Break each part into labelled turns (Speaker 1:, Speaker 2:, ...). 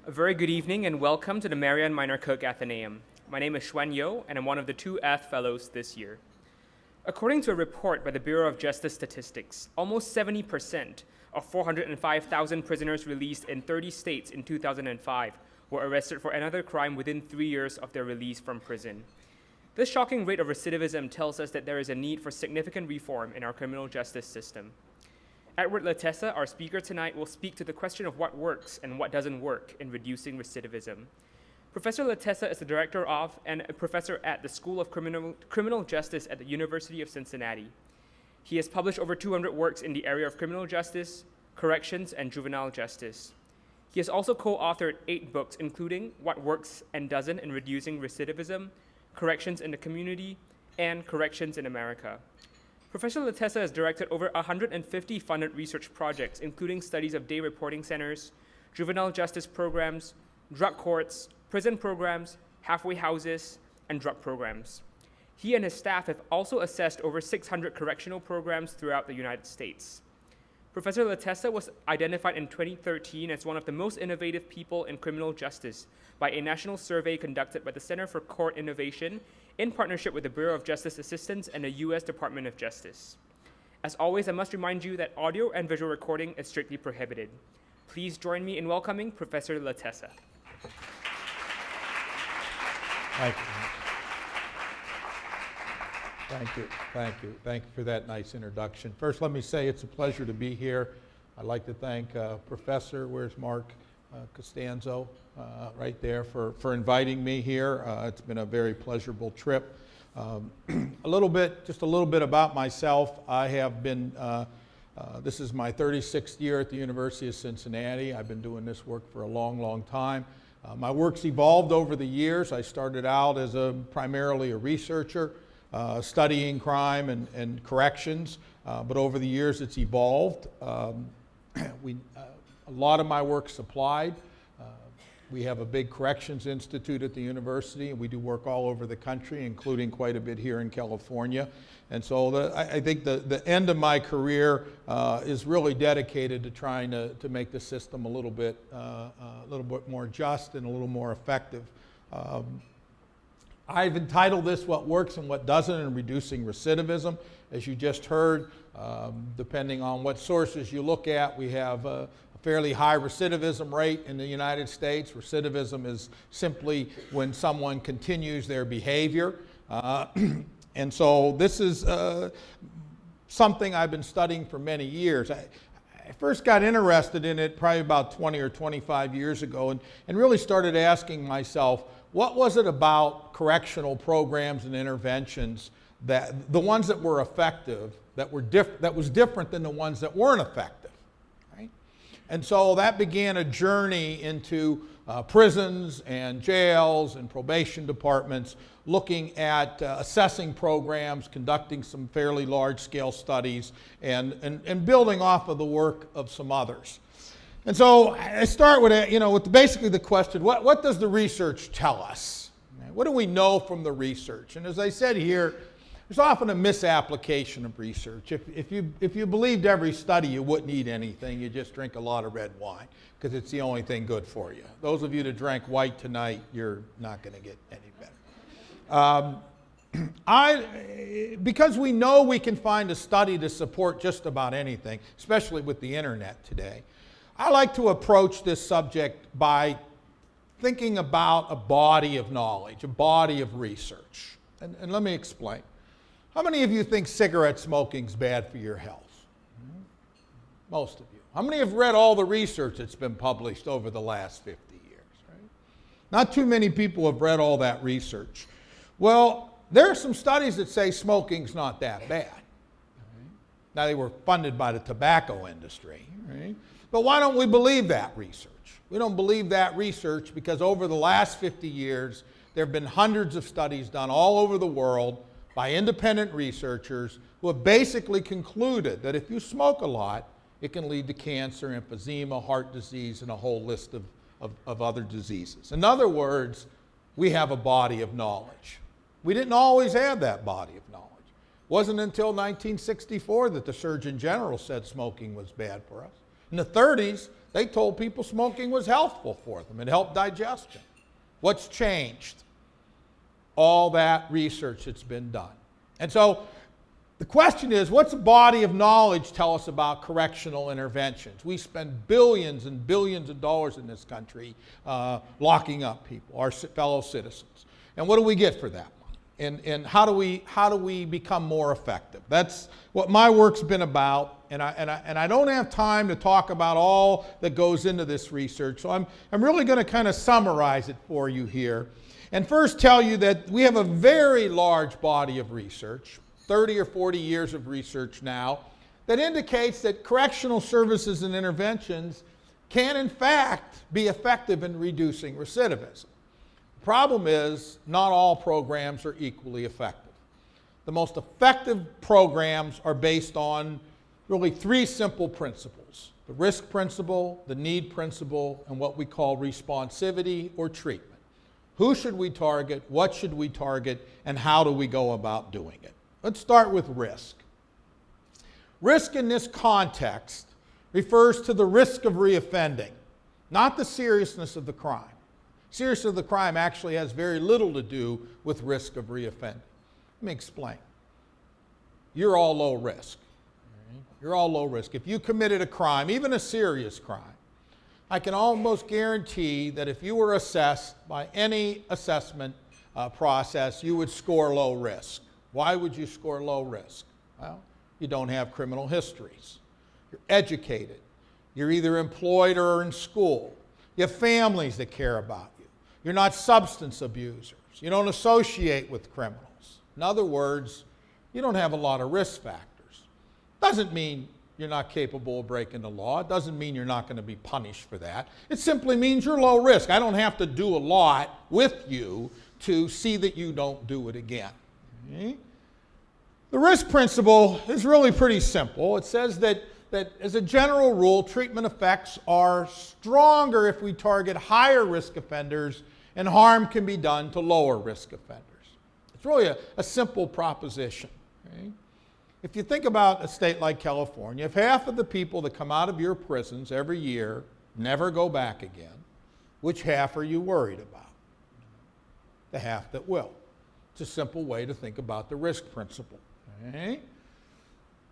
Speaker 1: A very good evening and welcome to the Marian Minor Cook Athenaeum. My name is Xuan Yo and I'm one of the 2 Ath Fellows this year. According to a report by the Bureau of Justice Statistics, almost 70% of 405,000 prisoners released in 30 states in 2005 were arrested for another crime within 3 years of their release from prison. This shocking rate of recidivism tells us that there is a need for significant reform in our criminal justice system. Edward Latessa, our speaker tonight, will speak to the question of what works and what doesn't work in reducing recidivism. Professor Latessa is the director of and a professor at the School of Criminal Justice at the University of Cincinnati. He has published over 200 works in the area of criminal justice, corrections, and juvenile justice. He has also co-authored 8 books, including What Works and Doesn't in Reducing Recidivism, Corrections in the Community, and Corrections in America. Professor Latessa has directed over 150 funded research projects, including studies of day reporting centers, juvenile justice programs, drug courts, prison programs, halfway houses, and drug programs. He and his staff have also assessed over 600 correctional programs throughout the United States. Professor Latessa was identified in 2013 as one of the most innovative people in criminal justice by a national survey conducted by the Center for Court Innovation in partnership with the Bureau of Justice Assistance and the U.S. Department of Justice. As always, I must remind you that audio and visual recording is strictly prohibited. Please join me in welcoming Professor Latessa.
Speaker 2: Thank you. Thank you for that nice introduction. First, let me say it's a pleasure to be here. I'd like to thank Professor, where's Mark Costanzo, right there, for inviting me here. It's been a very pleasurable trip. Just a little bit about myself. I have been, this is my 36th year at the University of Cincinnati. I've been doing this work for a long time. My work's evolved over the years. I started out as primarily a researcher, studying crime and corrections, but over the years it's evolved. A lot of my work's applied. We have a big corrections institute at the university, and we do work all over the country, including quite a bit here in California. And so I think the end of my career is really dedicated to trying to make the system a little bit more just and a little more effective. I've entitled this What Works and What Doesn't in Reducing Recidivism. As you just heard, depending on what sources you look at, we have a fairly high recidivism rate in the United States. Recidivism is simply when someone continues their behavior. And so this is something I've been studying for many years. I first got interested in it probably about 20 or 25 years ago and really started asking myself, what was it about correctional programs and interventions, that the ones that were effective, that was different than the ones that weren't effective, right? And so that began a journey into prisons and jails and probation departments, looking at assessing programs, conducting some fairly large-scale studies, and building off of the work of some others. And so I start with basically the question, what does the research tell us? What do we know from the research? And as I said here, there's often a misapplication of research. If you believed every study, you wouldn't eat anything. You just drink a lot of red wine because it's the only thing good for you. Those of you that drank white tonight, you're not going to get any better. Because we know we can find a study to support just about anything, especially with the internet today, I like to approach this subject by thinking about a body of knowledge, a body of research. And let me explain. How many of you think cigarette smoking is bad for your health? Most of you. How many have read all the research that's been published over the last 50 years? Right? Not too many people have read all that research. Well, there are some studies that say smoking's not that bad. Right? Now, they were funded by the tobacco industry. Right? But why don't we believe that research? We don't believe that research because over the last 50 years, there have been hundreds of studies done all over the world by independent researchers who have basically concluded that if you smoke a lot, it can lead to cancer, emphysema, heart disease, and a whole list of other diseases. In other words, we have a body of knowledge. We didn't always have that body of knowledge. It wasn't until 1964 that the Surgeon General said smoking was bad for us. In the 30s, They told people smoking was healthful for them. It helped digestion. What's changed? All that research that's been done. And so the question is, what's the body of knowledge tell us about correctional interventions? We spend billions and billions of dollars in this country locking up people, our fellow citizens. And what do we get for that money? And how do we become more effective? That's what my work's been about. And I don't have time to talk about all that goes into this research. So I'm really going to kind of summarize it for you here. And first tell you that we have a very large body of research, 30 or 40 years of research now, that indicates that correctional services and interventions can in fact be effective in reducing recidivism. The problem is not all programs are equally effective. The most effective programs are based on really three simple principles: the risk principle, the need principle, and what we call responsivity or treatment. Who should we target? What should we target? And how do we go about doing it? Let's start with risk. Risk in this context refers to the risk of reoffending, not the seriousness of the crime. Seriousness of the crime actually has very little to do with risk of reoffending. Let me explain. You're all low risk. You're all low risk. If you committed a crime, even a serious crime, I can almost guarantee that if you were assessed by any assessment process, you would score low risk. Why would you score low risk? Well, you don't have criminal histories. You're educated. You're either employed or in school. You have families that care about you. You're not substance abusers. You don't associate with criminals. In other words, you don't have a lot of risk factors. Doesn't mean you're not capable of breaking the law. It doesn't mean you're not going to be punished for that. It simply means you're low risk. I don't have to do a lot with you to see that you don't do it again. Okay? The risk principle is really pretty simple. It says that as a general rule, treatment effects are stronger if we target higher risk offenders, and harm can be done to lower risk offenders. It's really a simple proposition. Okay? If you think about a state like California, if half of the people that come out of your prisons every year never go back again, which half are you worried about? The half that will. It's a simple way to think about the risk principle. Okay?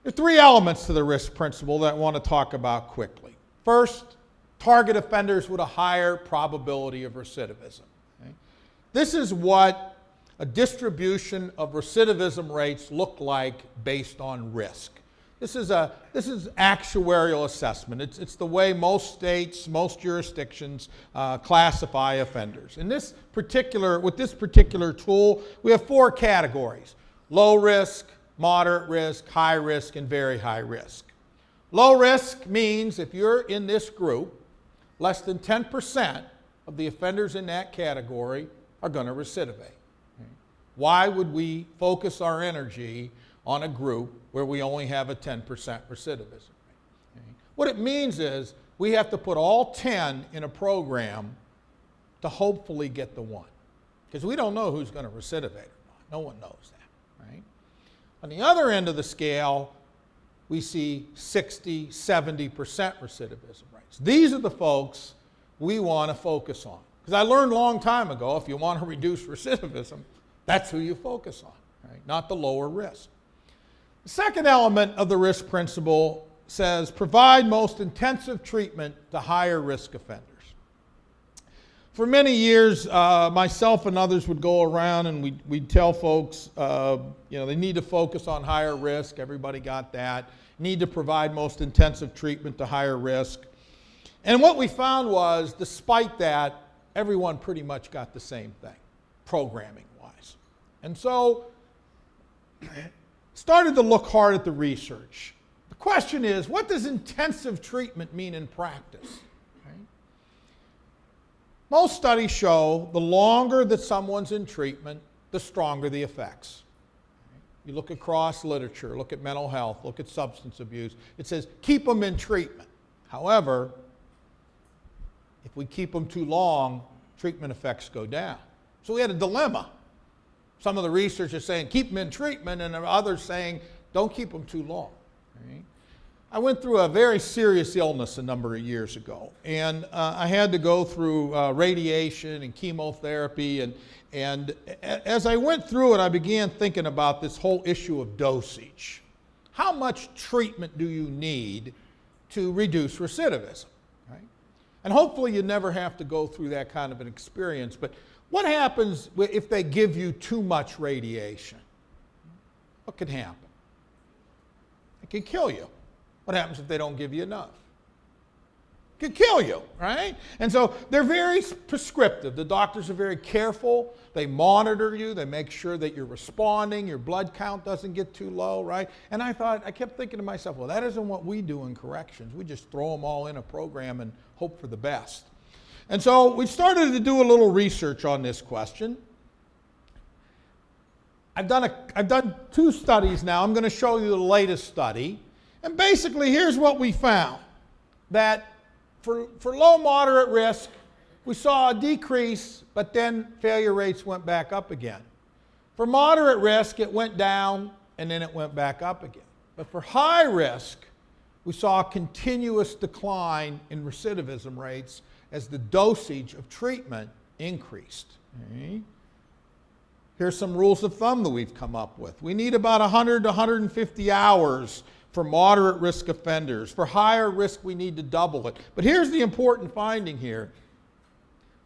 Speaker 2: There are three elements to the risk principle that I want to talk about quickly. First, target offenders with a higher probability of recidivism. Okay? This is what a distribution of recidivism rates look like based on risk. This is actuarial assessment. It's the way most states, most jurisdictions classify offenders. With this particular tool, we have four categories: low risk, moderate risk, high risk, and very high risk. Low risk means if you're in this group, less than 10% of the offenders in that category are going to recidivate. Why would we focus our energy on a group where we only have a 10% recidivism rate? Okay? What it means is we have to put all 10 in a program to hopefully get the one. Because we don't know who's going to recidivate or not. No one knows that. Right? On the other end of the scale, we see 60, 70% recidivism rates. These are the folks we want to focus on. Because I learned a long time ago, if you want to reduce recidivism, that's who you focus on, right? Not the lower risk. The second element of the risk principle says provide most intensive treatment to higher risk offenders. For many years, myself and others would go around and we'd tell folks, they need to focus on higher risk. Everybody got that. Need to provide most intensive treatment to higher risk. And what we found was, despite that, everyone pretty much got the same thing, programming. And so started to look hard at the research. The question is, what does intensive treatment mean in practice? Right? Most studies show the longer that someone's in treatment, the stronger the effects. You look across literature, look at mental health, look at substance abuse. It says keep them in treatment. However, if we keep them too long, treatment effects go down. So we had a dilemma. Some of the research is saying keep them in treatment, and others saying don't keep them too long. Right? I went through a very serious illness a number of years ago, and I had to go through radiation and chemotherapy, and as I went through it, I began thinking about this whole issue of dosage. How much treatment do you need to reduce recidivism, right? And hopefully you never have to go through that kind of an experience, but what happens if they give you too much radiation? What can happen? It can kill you. What happens if they don't give you enough? It could kill you, right? And so they're very prescriptive. The doctors are very careful. They monitor you. They make sure that you're responding. Your blood count doesn't get too low, right? And I kept thinking to myself, well, that isn't what we do in corrections. We just throw them all in a program and hope for the best. And so we started to do a little research on this question. I've done 2 studies now. I'm going to show you the latest study. And basically, here's what we found. That for low, moderate risk, we saw a decrease, but then failure rates went back up again. For moderate risk, it went down, and then it went back up again. But for high risk, we saw a continuous decline in recidivism rates as the dosage of treatment increased. Okay. Here's some rules of thumb that we've come up with. We need about 100 to 150 hours for moderate risk offenders. For higher risk, we need to double it. But here's the important finding here.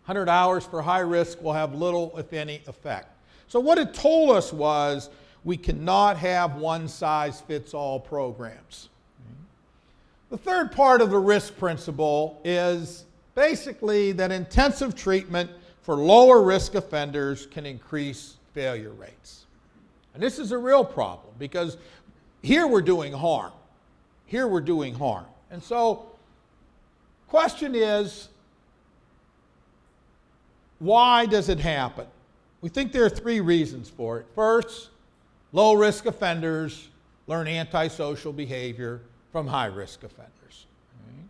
Speaker 2: 100 hours for high risk will have little, if any, effect. So what it told us was we cannot have one-size-fits-all programs. The third part of the risk principle is basically that intensive treatment for lower risk offenders can increase failure rates. And this is a real problem because here we're doing harm. Here we're doing harm. And so, question is, why does it happen? We think there are 3 reasons for it. First, low-risk offenders learn antisocial behavior from high-risk offenders. Okay.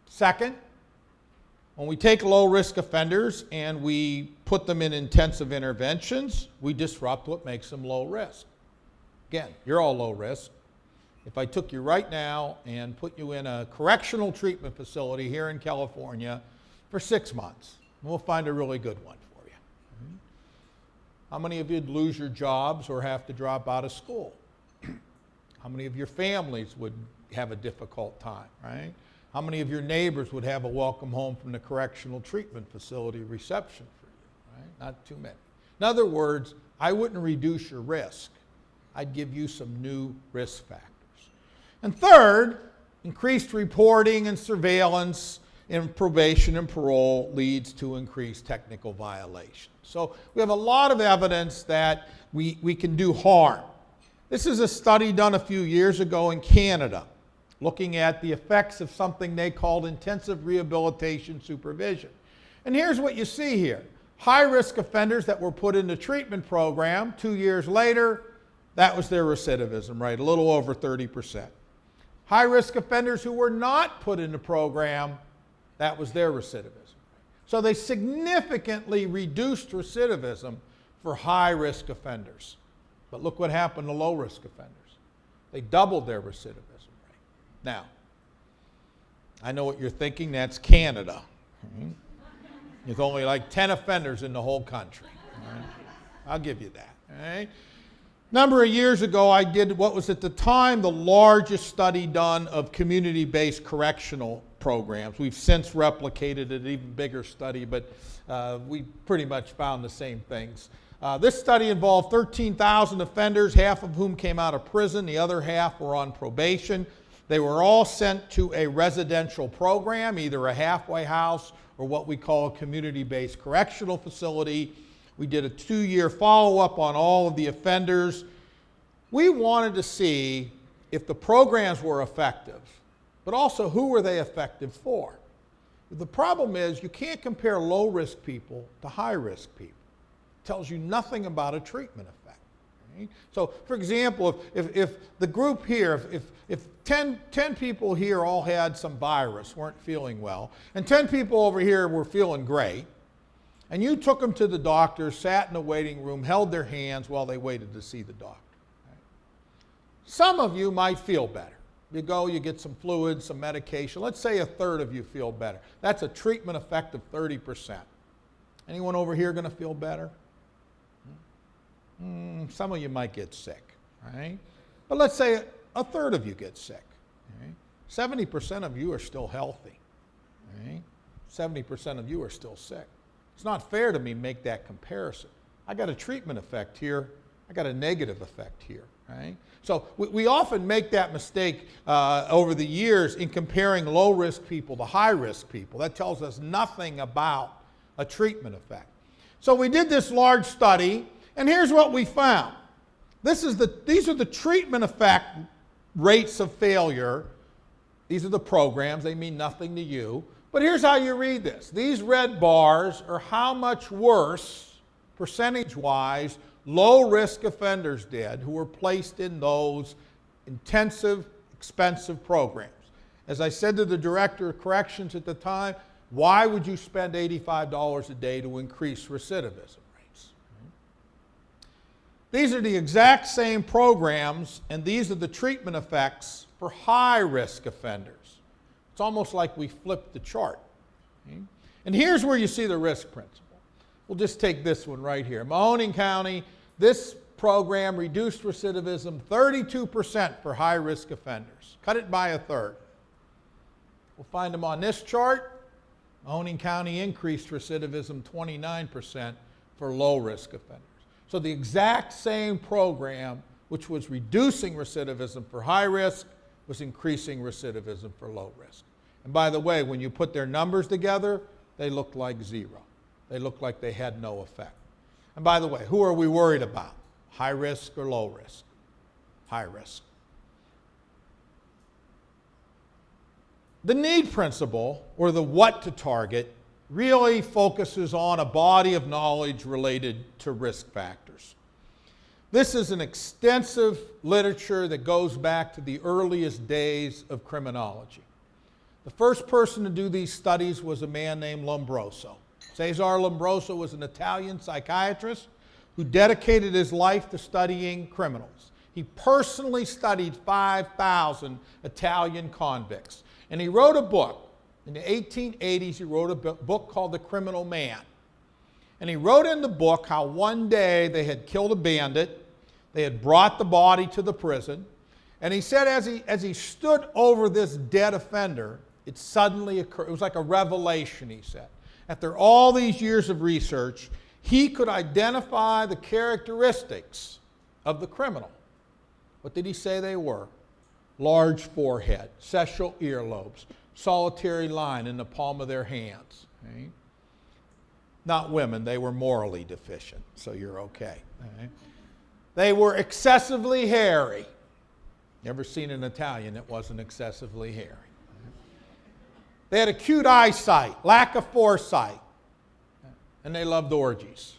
Speaker 2: Second, when we take low-risk offenders and we put them in intensive interventions, we disrupt what makes them low risk. Again, you're all low risk. If I took you right now and put you in a correctional treatment facility here in California for 6 months, we'll find a really good one for you. How many of you'd lose your jobs or have to drop out of school? How many of your families would have a difficult time, right? How many of your neighbors would have a welcome home from the correctional treatment facility reception for you, right? Not too many. In other words, I wouldn't reduce your risk. I'd give you some new risk factors. And third, increased reporting and surveillance in probation and parole leads to increased technical violations. So we have a lot of evidence that we can do harm. This is a study done a few years ago in Canada, looking at the effects of something they called intensive rehabilitation supervision. And here's what you see here. High-risk offenders that were put in the treatment program 2 years later, that was their recidivism rate, a little over 30%. High-risk offenders who were not put in the program, that was their recidivism. So they significantly reduced recidivism for high-risk offenders. But look what happened to low-risk offenders. They doubled their recidivism rate. Now, I know what you're thinking, that's Canada. There's only like 10 offenders in the whole country. Right? I'll give you that. All right? A number of years ago, I did what was at the time the largest study done of community-based correctional programs. We've since replicated an even bigger study, but we pretty much found the same things. This study involved 13,000 offenders, half of whom came out of prison, the other half were on probation. They were all sent to a residential program, either a halfway house or what we call a community-based correctional facility. We did a 2-year follow-up on all of the offenders. We wanted to see if the programs were effective, but also who were they effective for. The problem is you can't compare low-risk people to high-risk people. It tells you nothing about a treatment effect. Right? So, for example, if the group here, if 10 people here all had some virus, weren't feeling well, and 10 people over here were feeling great, and you took them to the doctor, sat in the waiting room, held their hands while they waited to see the doctor. Right? Some of you might feel better. You go, you get some fluids, some medication. Let's say a third of you feel better. That's a treatment effect of 30%. Anyone over here going to feel better? Some of you might get sick, right? But let's say a third of you get sick. Right? 70% of you are still healthy. Right? 70% of you are still sick. It's not fair to me to make that comparison. I got a treatment effect here. I got a negative effect here. Right? So we often make that mistake over the years in comparing low-risk people to high-risk people. That tells us nothing about a treatment effect. So we did this large study, and here's what we found. These are the treatment effect rates of failure. These are the programs. They mean nothing to you. But here's how you read this. These red bars are how much worse, percentage-wise, low-risk offenders did who were placed in those intensive, expensive programs. As I said to the director of corrections at the time, why would you spend $85 a day to increase recidivism rates? These are the exact same programs, and these are the treatment effects for high-risk offenders. It's almost like we flipped the chart. And here's where you see the risk principle. We'll just take this one right here. Mahoning County, this program reduced recidivism 32% for high-risk offenders. Cut it by a third. We'll find them on this chart. Mahoning County increased recidivism 29% for low-risk offenders. So the exact same program, which was reducing recidivism for high risk, was increasing recidivism for low risk. And by the way, when you put their numbers together, they look like zero. They look like they had no effect. And by the way, who are we worried about? High risk or low risk? High risk. The need principle, or the what to target, really focuses on a body of knowledge related to risk factors. This is an extensive literature that goes back to the earliest days of criminology. The first person to do these studies was a man named Lombroso. Cesare Lombroso was an Italian psychiatrist who dedicated his life to studying criminals. He personally studied 5,000 Italian convicts. And he wrote a book. In the 1880s, he wrote a book called The Criminal Man. And he wrote in the book how one day they had killed a bandit, they had brought the body to the prison, and he said as he stood over this dead offender, it suddenly occurred. It was like a revelation, he said. After all these years of research, he could identify the characteristics of the criminal. What did he say they were? Large forehead, sessile earlobes, solitary line in the palm of their hands. Right? Not women, they were morally deficient, so you're okay. Right? They were excessively hairy. Never seen an Italian that wasn't excessively hairy. Right? They had acute eyesight, lack of foresight, and they loved orgies.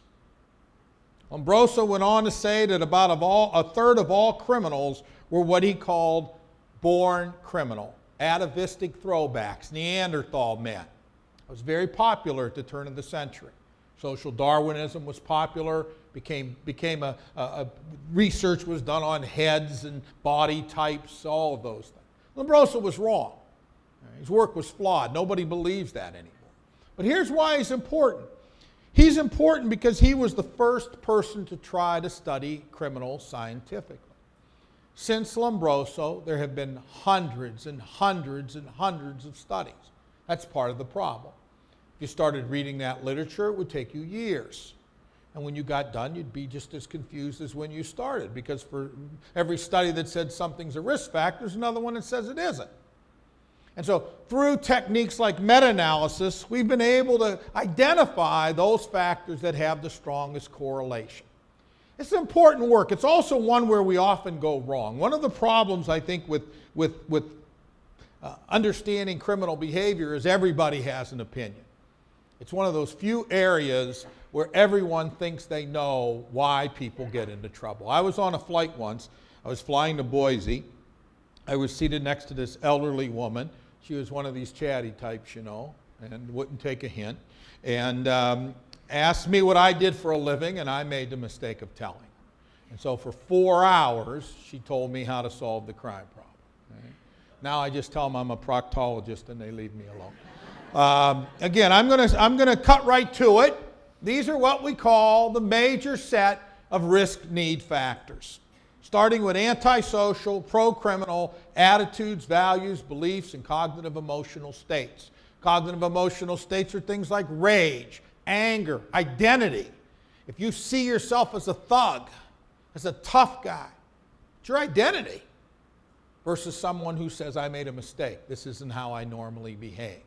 Speaker 2: Lombroso went on to say that about a third of all criminals were what he called born criminal, atavistic throwbacks, Neanderthal men. It was very popular at the turn of the century. Social Darwinism was popular, became research was done on heads and body types, all of those things. Lombroso was wrong. His work was flawed. Nobody believes that anymore. But here's why he's important. He's important because he was the first person to try to study criminals scientifically. Since Lombroso, there have been hundreds and hundreds and hundreds of studies. That's part of the problem. If you started reading that literature, it would take you years. And when you got done, you'd be just as confused as when you started, because for every study that said something's a risk factor, there's another one that says it isn't. And so through techniques like meta-analysis, we've been able to identify those factors that have the strongest correlation. It's important work. It's also one where we often go wrong. One of the problems, I think, with understanding criminal behavior is everybody has an opinion. It's one of those few areas where everyone thinks they know why people get into trouble. I was on a flight once. I was flying to Boise. I was seated next to this elderly woman. She was one of these chatty types, you know, and wouldn't take a hint. And asked me what I did for a living, and I made the mistake of telling her. And so for 4 hours, she told me how to solve the crime problem. Right? Now I just tell them I'm a proctologist and they leave me alone. Again, I'm going to cut right to it. These are what we call the major set of risk-need factors, starting with antisocial, pro-criminal attitudes, values, beliefs, and cognitive emotional states. Cognitive emotional states are things like rage, anger, identity. If you see yourself as a thug, as a tough guy, it's your identity versus someone who says, I made a mistake. This isn't how I normally behave.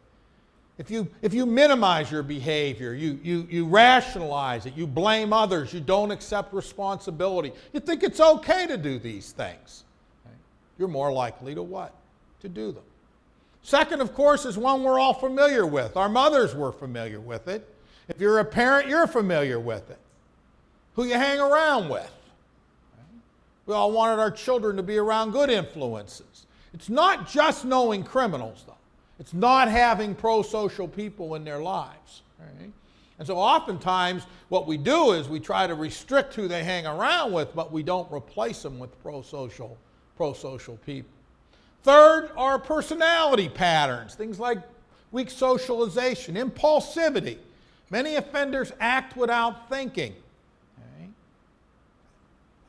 Speaker 2: If you minimize your behavior, you rationalize it, you blame others, you don't accept responsibility, you think it's okay to do these things, right? You're more likely to what? To do them. Second, of course, is one we're all familiar with. Our mothers were familiar with it. If you're a parent, you're familiar with it. Who you hang around with. Right? We all wanted our children to be around good influences. It's not just knowing criminals, though. It's not having pro-social people in their lives. Right? And so oftentimes what we do is we try to restrict who they hang around with, but we don't replace them with pro-social people. Third are personality patterns, things like weak socialization, impulsivity. Many offenders act without thinking. Okay?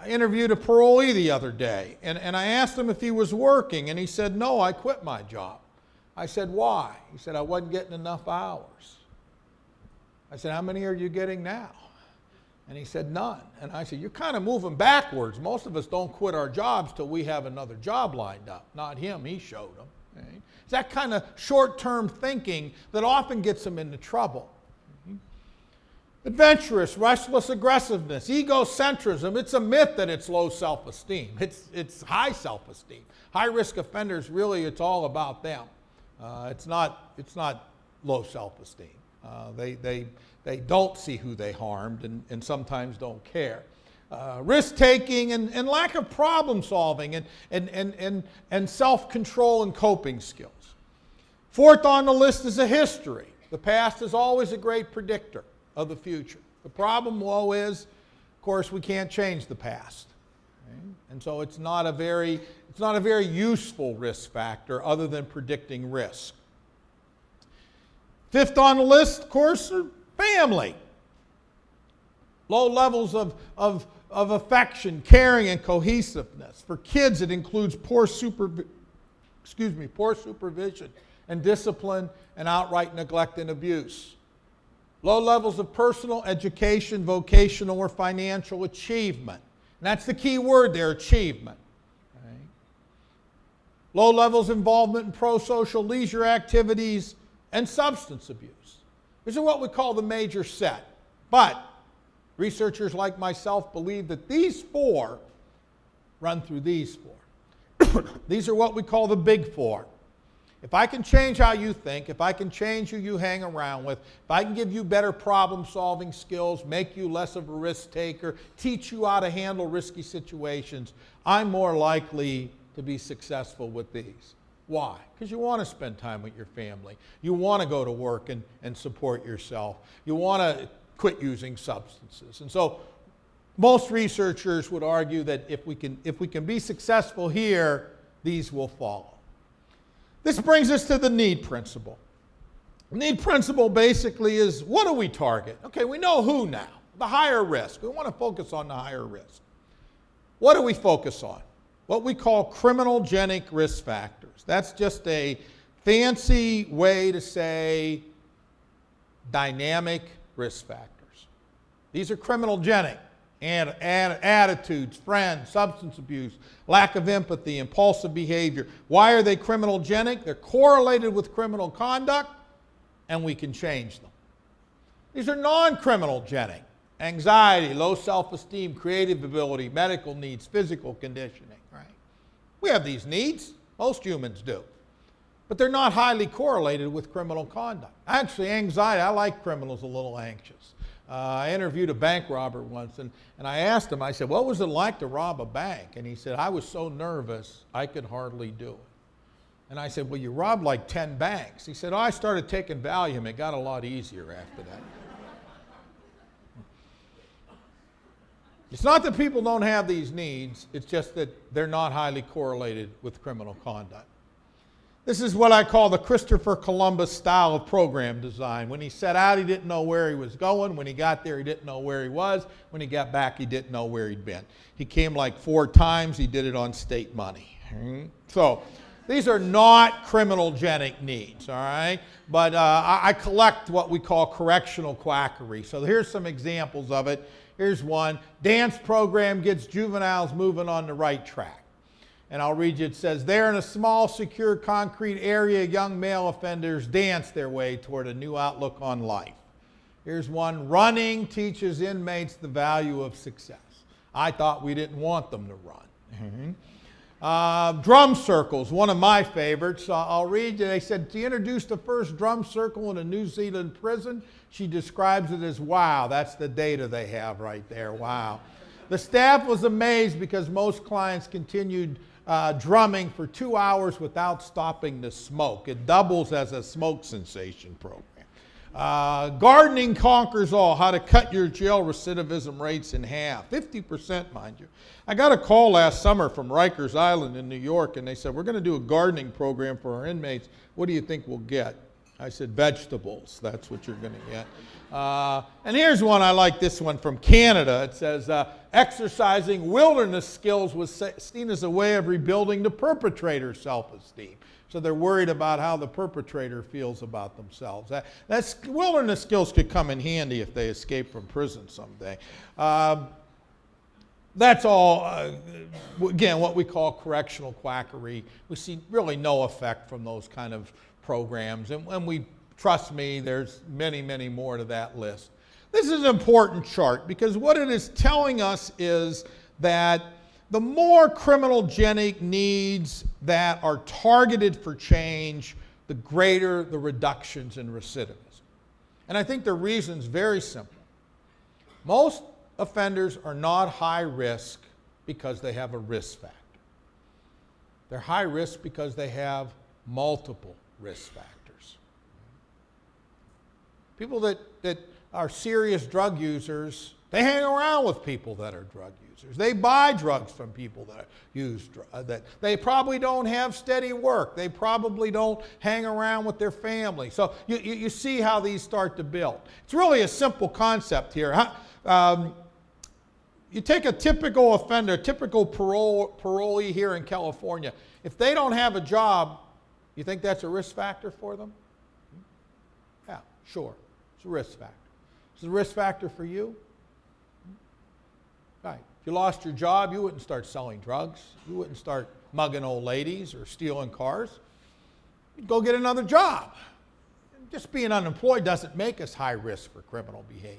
Speaker 2: I interviewed a parolee the other day, and I asked him if he was working, and he said, no, I quit my job. I said, why? He said, I wasn't getting enough hours. I said, how many are you getting now? And he said, none. And I said, you're kind of moving backwards. Most of us don't quit our jobs till we have another job lined up. Not him, he showed them. Right? It's that kind of short-term thinking that often gets them into trouble. Adventurous, restless aggressiveness, egocentrism. It's a myth that it's low self-esteem. It's high self-esteem. High-risk offenders, really, it's all about them. It's not low self-esteem. They don't see who they harmed and sometimes don't care. Risk-taking and lack of problem-solving and self-control and coping skills. Fourth on the list is a history. The past is always a great predictor of the future. The problem, though, is, of course, we can't change the past. Okay? And so it's not a very useful risk factor other than predicting risk. Fifth on the list, of course, are family. Low levels of affection, caring, and cohesiveness. For kids, it includes poor supervision and discipline and outright neglect and abuse. Low levels of personal, education, vocational, or financial achievement. And that's the key word there, achievement. Right? Low levels of involvement in pro-social leisure activities and substance abuse. These are what we call the major set. But researchers like myself believe that these four run through these four. These are what we call the big four. If I can change how you think, if I can change who you hang around with, if I can give you better problem-solving skills, make you less of a risk taker, teach you how to handle risky situations, I'm more likely to be successful with these. Why? Because you want to spend time with your family. You want to go to work and support yourself. You want to quit using substances. And so most researchers would argue that if we can be successful here, these will follow. This brings us to the need principle. The need principle basically is, what do we target? Okay, we know who now. The higher risk. We want to focus on the higher risk. What do we focus on? What we call criminogenic risk factors. That's just a fancy way to say dynamic risk factors. These are criminogenic. And attitudes, friends, substance abuse, lack of empathy, impulsive behavior. Why are they criminogenic? They're correlated with criminal conduct, and we can change them. These are non-criminogenic. Anxiety, low self-esteem, creative ability, medical needs, physical conditioning. Right? We have these needs. Most humans do. But they're not highly correlated with criminal conduct. Actually, anxiety, I like criminals a little anxious. I interviewed a bank robber once, and I asked him, I said, what was it like to rob a bank? And he said, I was so nervous, I could hardly do it. And I said, well, you robbed like 10 banks. He said, oh, I started taking Valium. It got a lot easier after that. It's not that people don't have these needs. It's just that they're not highly correlated with criminal conduct. This is what I call the Christopher Columbus style of program design. When he set out, he didn't know where he was going. When he got there, he didn't know where he was. When he got back, he didn't know where he'd been. He came like 4 times. He did it on state money. So these are not criminogenic needs, all right? But I collect what we call correctional quackery. So here's some examples of it. Here's one. Dance program gets juveniles moving on the right track. And I'll read you, it says, there in a small, secure, concrete area, young male offenders dance their way toward a new outlook on life. Here's one, running teaches inmates the value of success. I thought we didn't want them to run. Drum circles, one of my favorites. I'll read you, they said, to introduce the first drum circle in a New Zealand prison, she describes it as wow. That's the data they have right there, wow. The staff was amazed because most clients continued drumming for 2 hours without stopping to smoke. It doubles as a smoke cessation program. Gardening conquers all, how to cut your jail recidivism rates in half. 50%, mind you. I got a call last summer from Rikers Island in New York, and they said, we're going to do a gardening program for our inmates. What do you think we'll get? I said, vegetables. That's what you're going to get. And here's one, I like this one from Canada. It says, exercising wilderness skills was seen as a way of rebuilding the perpetrator's self-esteem. So they're worried about how the perpetrator feels about themselves. That's, wilderness skills could come in handy if they escape from prison someday. That's all, again, what we call correctional quackery. We see really no effect from those kind of programs. And we, trust me, there's many, many more to that list. This is an important chart because what it is telling us is that the more criminogenic needs that are targeted for change, the greater the reductions in recidivism. And I think the reason's very simple. Most offenders are not high risk because they have a risk factor. They're high risk because they have multiple risk factors. People that are serious drug users, they hang around with people that are drug users. They buy drugs from people that use drugs. That they probably don't have steady work. They probably don't hang around with their family. So you see how these start to build. It's really a simple concept here. You take a typical offender, typical parolee here in California. If they don't have a job, you think that's a risk factor for them? Yeah, sure. It's a risk factor. It's a risk factor for you? Right. If you lost your job, you wouldn't start selling drugs. You wouldn't start mugging old ladies or stealing cars. You'd go get another job. Just being unemployed doesn't make us high risk for criminal behavior.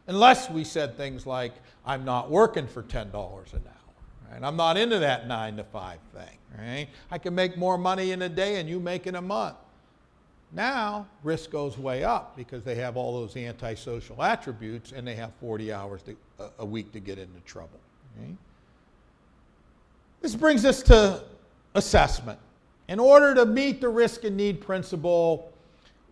Speaker 2: Unless we said things like, I'm not working for $10 an hour. Right? I'm not into that 9 to 5 thing. Right? I can make more money in a day and you make in a month. Now, risk goes way up because they have all those antisocial attributes and they have 40 hours a week to get into trouble. Okay? This brings us to assessment. In order to meet the risk and need principle,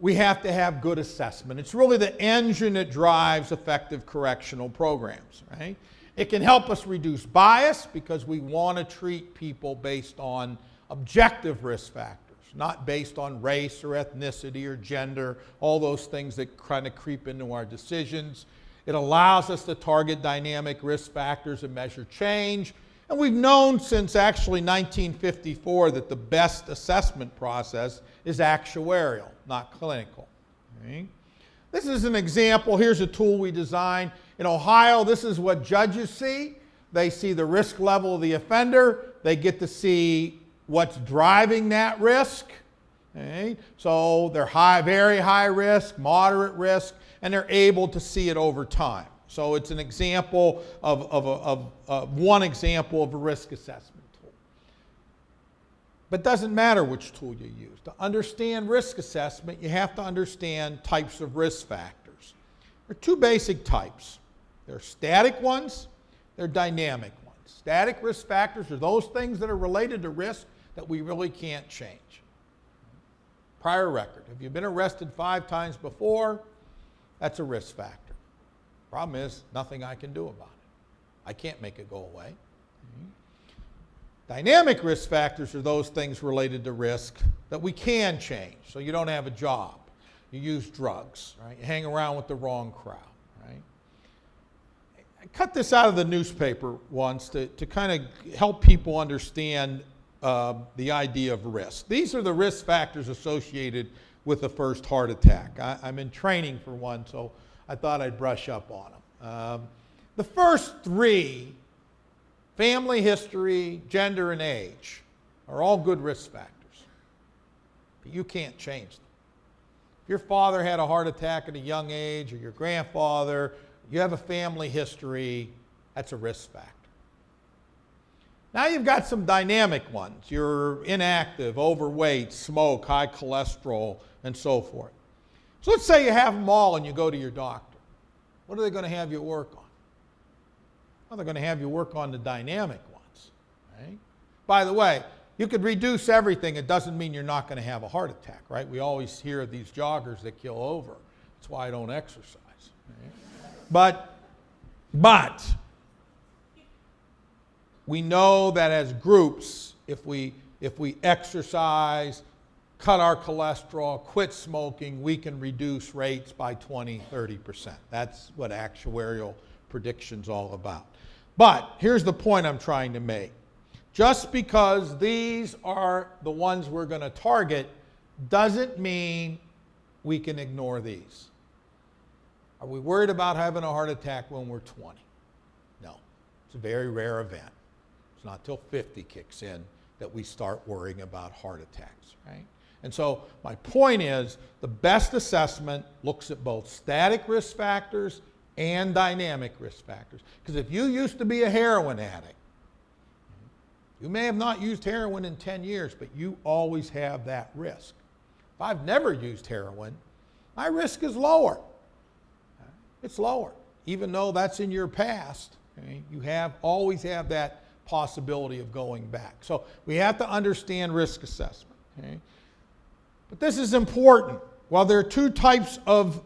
Speaker 2: we have to have good assessment. It's really the engine that drives effective correctional programs. Right? It can help us reduce bias because we want to treat people based on objective risk factors, not based on race or ethnicity or gender, all those things that kind of creep into our decisions. It allows us to target dynamic risk factors and measure change. And we've known since actually 1954 that the best assessment process is actuarial, not clinical. Okay? This is an example. Here's a tool we designed. In Ohio, this is what judges see. They see the risk level of the offender. They get to see what's driving that risk. Okay? So they're very high risk, moderate risk, and they're able to see it over time. So it's an example of one example of a risk assessment tool. But it doesn't matter which tool you use. To understand risk assessment, you have to understand types of risk factors. There are 2 basic types. There are static ones, there are dynamic ones. Static risk factors are those things that are related to risk that we really can't change. Prior record. Have you been arrested 5 times before? That's a risk factor. Problem is, nothing I can do about it. I can't make it go away. Dynamic risk factors are those things related to risk that we can change. So you don't have a job, you use drugs, right? You hang around with the wrong crowd, right? I cut this out of the newspaper once to kind of help people understand the idea of risk. These are the risk factors associated with the first heart attack. I'm in training for one, so I thought I'd brush up on them. The first three, family history, gender, and age, are all good risk factors. But you can't change them. If your father had a heart attack at a young age, or your grandfather, you have a family history, that's a risk factor. Now you've got some dynamic ones. You're inactive, overweight, smoke, high cholesterol, and so forth. So let's say you have them all and you go to your doctor. What are they going to have you work on? Well, they're going to have you work on the dynamic ones, right? By the way, you could reduce everything. It doesn't mean you're not going to have a heart attack, right? We always hear of these joggers that kill over. That's why I don't exercise. Right? But we know that as groups, if we exercise, cut our cholesterol, quit smoking, we can reduce rates by 20, 30%. That's what actuarial prediction's all about. But here's the point I'm trying to make. Just because these are the ones we're going to target doesn't mean we can ignore these. Are we worried about having a heart attack when we're 20? No. It's a very rare event. It's not till 50 kicks in that we start worrying about heart attacks, right? And so my point is the best assessment looks at both static risk factors and dynamic risk factors. Because if you used to be a heroin addict, you may have not used heroin in 10 years, but you always have that risk. If I've never used heroin, my risk is lower. It's lower, even though that's in your past. Okay? You always have that possibility of going back. So we have to understand risk assessment. Okay? But this is important. While there are two types of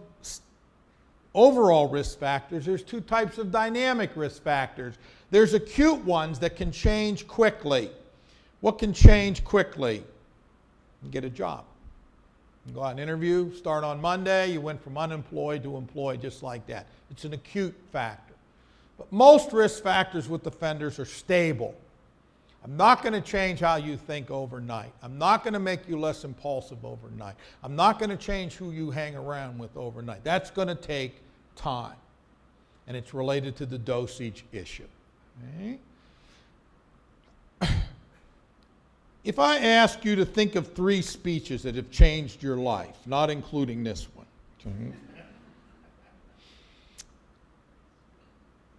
Speaker 2: overall risk factors, there's two types of dynamic risk factors. There's acute ones that can change quickly. What can change quickly? You can get a job. You can go out and interview, start on Monday, you went from unemployed to employed just like that. It's an acute factor. But most risk factors with offenders are stable. I'm not going to change how you think overnight. I'm not going to make you less impulsive overnight. I'm not going to change who you hang around with overnight. That's going to take time. And it's related to the dosage issue. Okay? If I ask you to think of 3 speeches that have changed your life, not including this one, okay?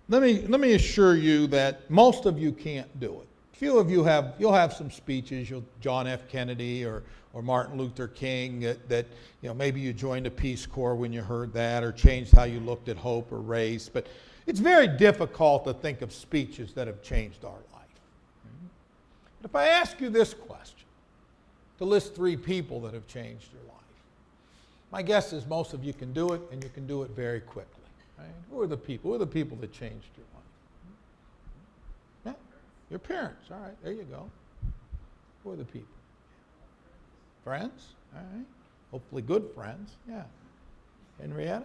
Speaker 2: Let me assure you that most of you can't do it. Few of you you'll have some speeches, John F. Kennedy or Martin Luther King, that maybe you joined the Peace Corps when you heard that, or changed how you looked at hope or race. But it's very difficult to think of speeches that have changed our life. But if I ask you this question, to list 3 people that have changed your life, my guess is most of you can do it, and you can do it very quickly. Right? Who are the people? Who are the people that changed your life? Yeah, your parents. All right, there you go. Who are the people? Friends. All right. Hopefully good friends. Yeah. Henrietta?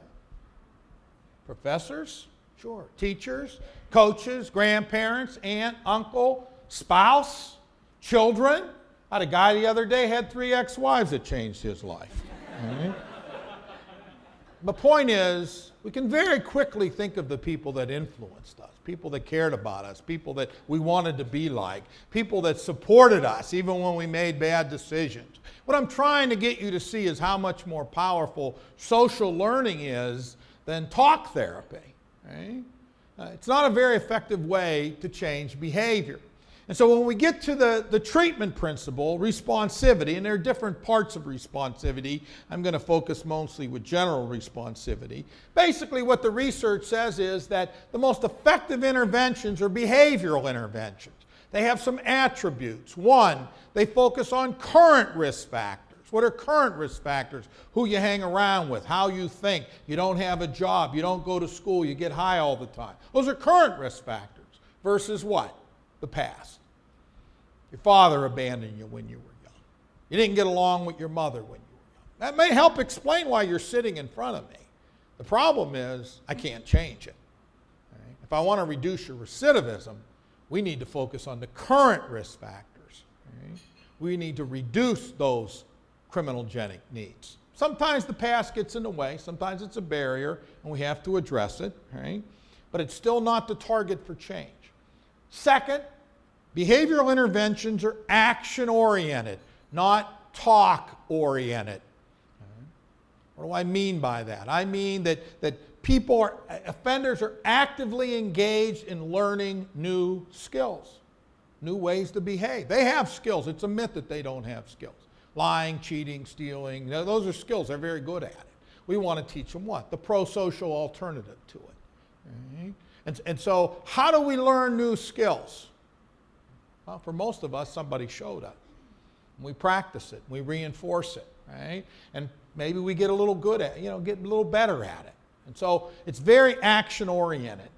Speaker 2: Professors? Sure. Teachers? Coaches? Grandparents? Aunt? Uncle? Spouse? Children? I had a guy the other day had 3 ex-wives that changed his life. All right? The point is, we can very quickly think of the people that influenced us, people that cared about us, people that we wanted to be like, people that supported us even when we made bad decisions. What I'm trying to get you to see is how much more powerful social learning is than talk therapy. Right? It's not a very effective way to change behavior. And so when we get to the treatment principle, responsivity, and there are different parts of responsivity, I'm going to focus mostly with general responsivity. Basically what the research says is that the most effective interventions are behavioral interventions. They have some attributes. 1, they focus on current risk factors. What are current risk factors? Who you hang around with, how you think, you don't have a job, you don't go to school, you get high all the time. Those are current risk factors versus what? The past. Your father abandoned you when you were young. You didn't get along with your mother when you were young. That may help explain why you're sitting in front of me. The problem is, I can't change it. Right? If I want to reduce your recidivism, we need to focus on the current risk factors. Right? We need to reduce those criminogenic needs. Sometimes the past gets in the way, sometimes it's a barrier, and we have to address it, right? But it's still not the target for change. Second, behavioral interventions are action-oriented, not talk-oriented. What do I mean by that? I mean that offenders are actively engaged in learning new skills, new ways to behave. They have skills. It's a myth that they don't have skills. Lying, cheating, stealing, those are skills. They're very good at it. We want to teach them what? The pro-social alternative to it. Right? And so how do we learn new skills? Well, for most of us, somebody showed us. We practice it. We reinforce it. Right? And maybe we get a little good at it, get a little better at it. And so it's very action-oriented.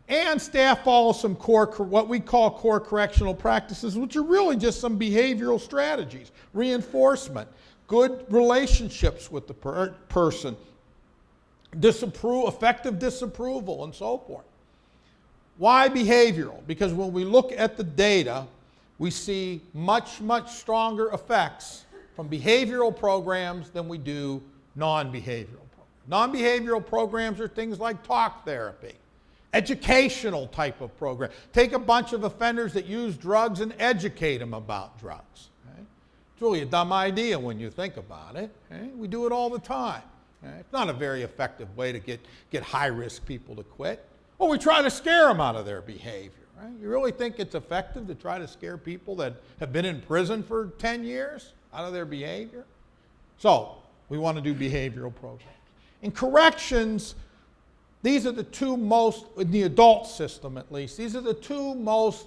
Speaker 2: And staff follow some what we call core correctional practices, which are really just some behavioral strategies, reinforcement, good relationships with the person, effective disapproval, and so forth. Why behavioral? Because when we look at the data, we see much, much stronger effects from behavioral programs than we do non-behavioral programs. Non-behavioral programs are things like talk therapy, educational type of program. Take a bunch of offenders that use drugs and educate them about drugs. Right? It's really a dumb idea when you think about it. Right? We do it all the time. Right? It's not a very effective way to get high-risk people to quit. Well, we try to scare them out of their behavior. Right? You really think it's effective to try to scare people that have been in prison for 10 years out of their behavior? So we want to do behavioral programs. In corrections, these are the two most, in the adult system at least, these are the two most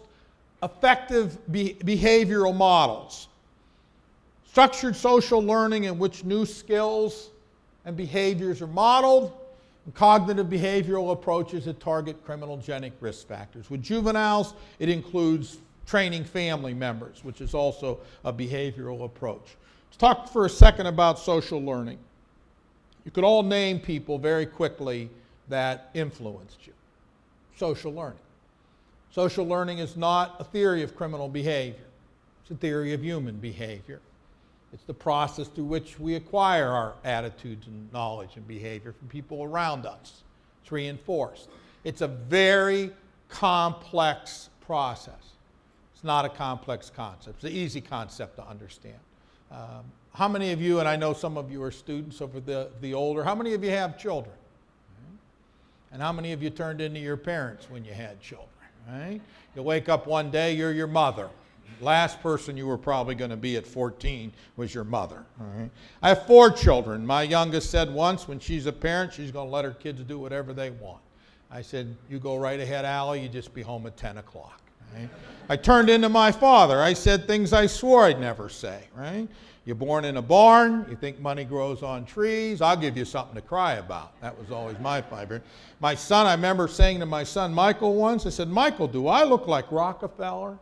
Speaker 2: effective behavioral models. Structured social learning in which new skills and behaviors are modeled, and cognitive behavioral approaches that target criminogenic risk factors. With juveniles, it includes training family members, which is also a behavioral approach. Let's talk for a second about social learning. You could all name people very quickly that influenced you. Social learning. Social learning is not a theory of criminal behavior. It's a theory of human behavior. It's the process through which we acquire our attitudes and knowledge and behavior from people around us. It's reinforced. It's a very complex process. It's not a complex concept. It's an easy concept to understand. How many of you, and I know some of you are students over the older, how many of you have children? And how many of you turned into your parents when you had children? Right? You wake up one day, you're your mother. Last person you were probably going to be at 14 was your mother. Right? I have 4 children. My youngest said once when she's a parent, she's going to let her kids do whatever they want. I said, you go right ahead, Allie, you just be home at 10 o'clock. Right? I turned into my father. I said things I swore I'd never say. Right? You're born in a barn. You think money grows on trees. I'll give you something to cry about. That was always my favorite. My son, I remember saying to my son Michael once, I said, Michael, do I look like Rockefeller?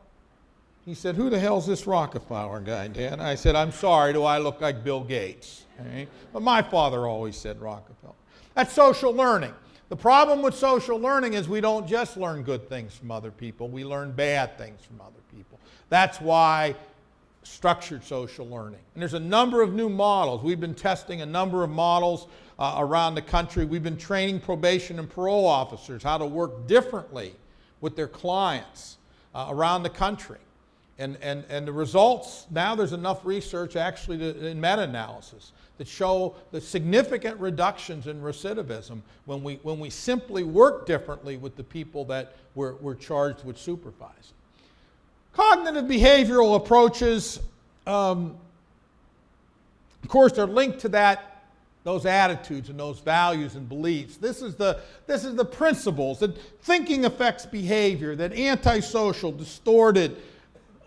Speaker 2: He said, who the hell's this Rockefeller guy, Dad? I said, I'm sorry, do I look like Bill Gates? Right? But my father always said Rockefeller. That's social learning. The problem with social learning is we don't just learn good things from other people. We learn bad things from other people. That's why structured social learning. And there's a number of new models. We've been testing a number of models around the country. We've been training probation and parole officers how to work differently with their clients around the country. And the results, now there's enough research actually in meta-analysis that show the significant reductions in recidivism when we simply work differently with the people that we're charged with supervising. Cognitive behavioral approaches, of course, are linked to those attitudes and those values and beliefs. This is the principles that thinking affects behavior, that antisocial, distorted,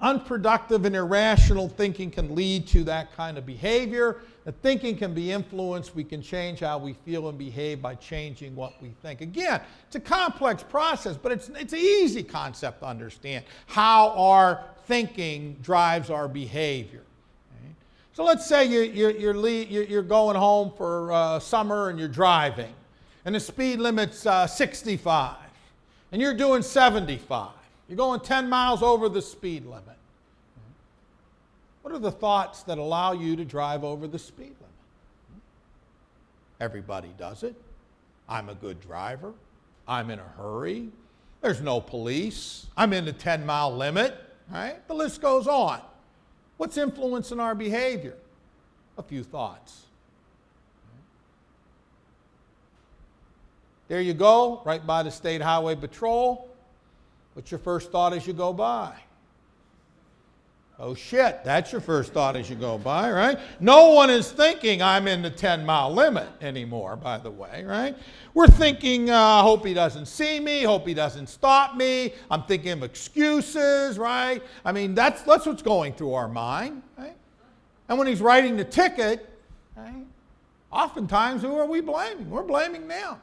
Speaker 2: unproductive and irrational thinking can lead to that kind of behavior. The thinking can be influenced. We can change how we feel and behave by changing what we think. Again, it's a complex process, but it's an easy concept to understand how our thinking drives our behavior. Okay? So let's say you're going home for summer and you're driving, and the speed limit's 65, and you're doing 75. You're going 10 miles over the speed limit. What are the thoughts that allow you to drive over the speed limit? Everybody does it. I'm a good driver. I'm in a hurry. There's no police. I'm in the 10-mile limit. Right? The list goes on. What's influencing our behavior? A few thoughts. There you go, right by the State Highway Patrol. What's your first thought as you go by? Oh shit, that's your first thought as you go by, right? No one is thinking I'm in the 10-mile limit anymore, by the way, right? We're thinking, hope he doesn't see me, hope he doesn't stop me. I'm thinking of excuses, right? I mean, that's what's going through our mind, right? And when he's writing the ticket, right, oftentimes who are we blaming? We're blaming them.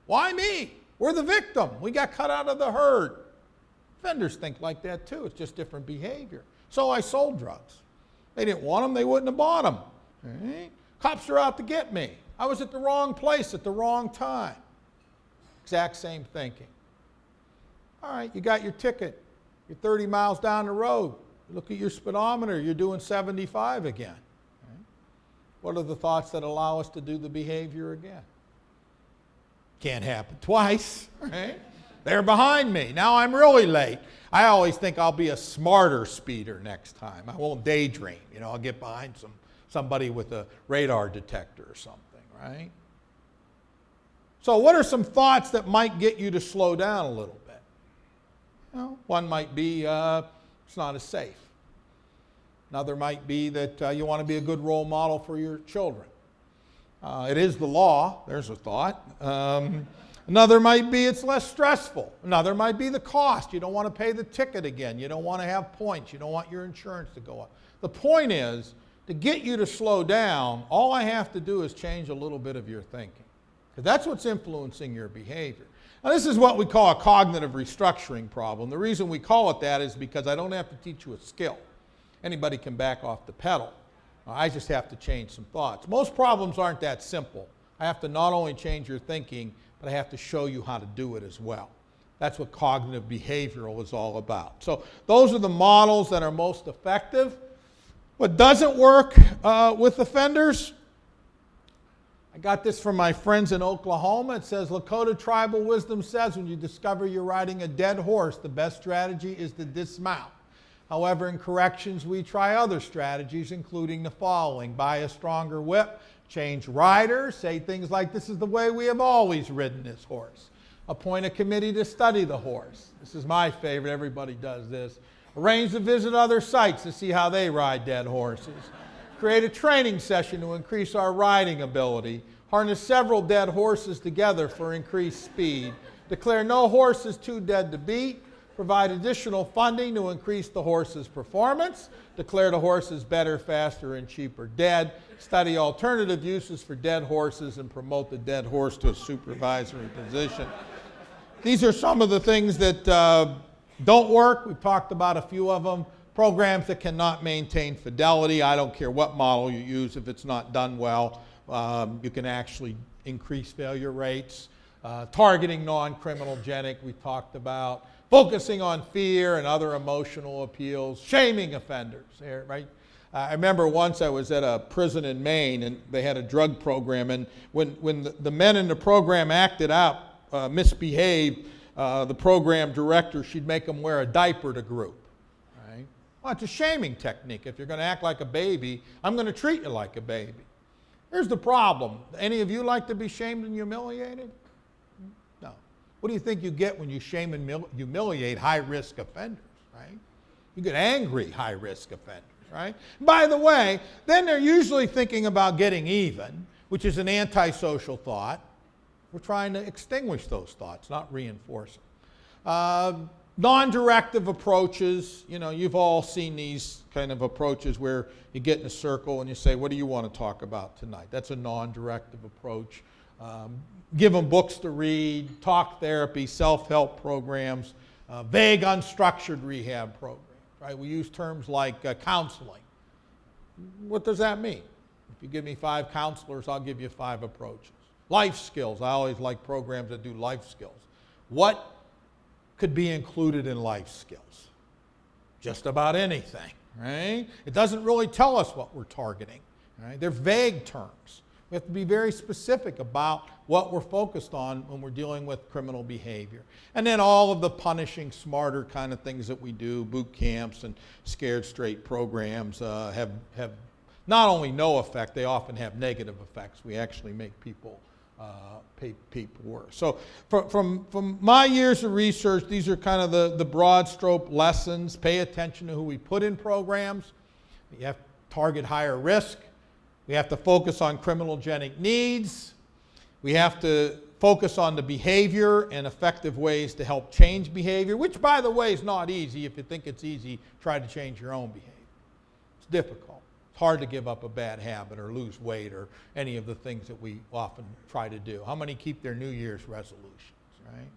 Speaker 2: Why me? We're the victim. We got cut out of the herd. Offenders think like that too. It's just different behavior. So I sold drugs. They didn't want them, they wouldn't have bought them. Right? Cops are out to get me. I was at the wrong place at the wrong time. Exact same thinking. All right, you got your ticket. You're 30 miles down the road. You look at your speedometer, you're doing 75 again. Right? What are the thoughts that allow us to do the behavior again? Can't happen twice, right? They're behind me. Now I'm really late. I always think I'll be a smarter speeder next time. I won't daydream. You know, I'll get behind somebody with a radar detector or something, right? So what are some thoughts that might get you to slow down a little bit? You know, one might be it's not as safe. Another might be that you want to be a good role model for your children. It is the law. There's a thought. Another might be it's less stressful. Another might be the cost. You don't want to pay the ticket again. You don't want to have points. You don't want your insurance to go up. The point is, to get you to slow down, all I have to do is change a little bit of your thinking. Because that's what's influencing your behavior. Now, this is what we call a cognitive restructuring problem. The reason we call it that is because I don't have to teach you a skill. Anybody can back off the pedal. I just have to change some thoughts. Most problems aren't that simple. I have to not only change your thinking, but I have to show you how to do it as well. That's what cognitive behavioral is all about. So those are the models that are most effective. What doesn't work with offenders, I got this from my friends in Oklahoma. It says, Lakota tribal wisdom says when you discover you're riding a dead horse, the best strategy is to dismount. However, in corrections, we try other strategies, including the following: buy a stronger whip, change riders, say things like, this is the way we have always ridden this horse. Appoint a committee to study the horse. This is my favorite, everybody does this. Arrange to visit other sites to see how they ride dead horses. Create a training session to increase our riding ability. Harness several dead horses together for increased speed. Declare no horse is too dead to beat. Provide additional funding to increase the horse's performance. Declare the horses better, faster, and cheaper dead. Study alternative uses for dead horses and promote the dead horse to a supervisory position. These are some of the things that don't work. We've talked about a few of them. Programs that cannot maintain fidelity. I don't care what model you use. If it's not done well, you can actually increase failure rates. Targeting non-criminogenic, we talked about. Focusing on fear and other emotional appeals. Shaming offenders, right? I remember once I was at a prison in Maine and they had a drug program, and when the men in the program acted out, misbehaved, the program director, she'd make them wear a diaper to group. Right? Well, it's a shaming technique. If you're going to act like a baby, I'm going to treat you like a baby. Here's the problem. Any of you like to be shamed and humiliated? No. What do you think you get when you shame and humiliate high-risk offenders, right? You get angry high-risk offenders, right? By the way, then they're usually thinking about getting even, which is an antisocial thought. We're trying to extinguish those thoughts, not reinforce them. Non-directive approaches, you know, you've all seen these kind of approaches where you get in a circle and you say, what do you want to talk about tonight? That's a non-directive approach. Give them books to read, talk therapy, self-help programs, vague, unstructured rehab programs, right? We use terms like counseling. What does that mean? If you give me 5 counselors, I'll give you 5 approaches. Life skills. I always like programs that do life skills. What could be included in life skills? Just about anything, right? It doesn't really tell us what we're targeting, right? They're vague terms. We have to be very specific about what we're focused on when we're dealing with criminal behavior. And then all of the punishing smarter kind of things that we do, boot camps and scared straight programs have not only no effect, they often have negative effects. We actually make people worse. So from my years of research, these are kind of the broad stroke lessons. Pay attention to who we put in programs. You have to target higher risk. We have to focus on criminogenic needs. We have to focus on the behavior and effective ways to help change behavior, which, by the way, is not easy. If you think it's easy, try to change your own behavior. It's difficult. It's hard to give up a bad habit or lose weight or any of the things that we often try to do. How many keep their New Year's resolutions, right?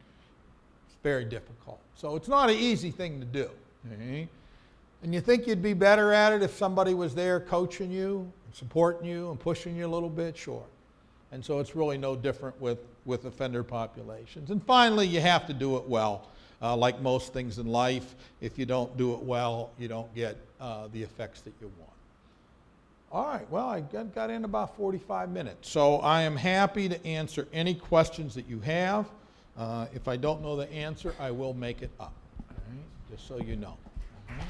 Speaker 2: It's very difficult. So it's not an easy thing to do. Okay? And you think you'd be better at it if somebody was there coaching you, supporting you, and pushing you a little bit? Sure. And so it's really no different with offender populations. And finally, you have to do it well. Like most things in life, if you don't do it well, you don't get the effects that you want. All right, well, I got in about 45 minutes. So I am happy to answer any questions that you have. If I don't know the answer, I will make it up, all right? Just so you know. All right?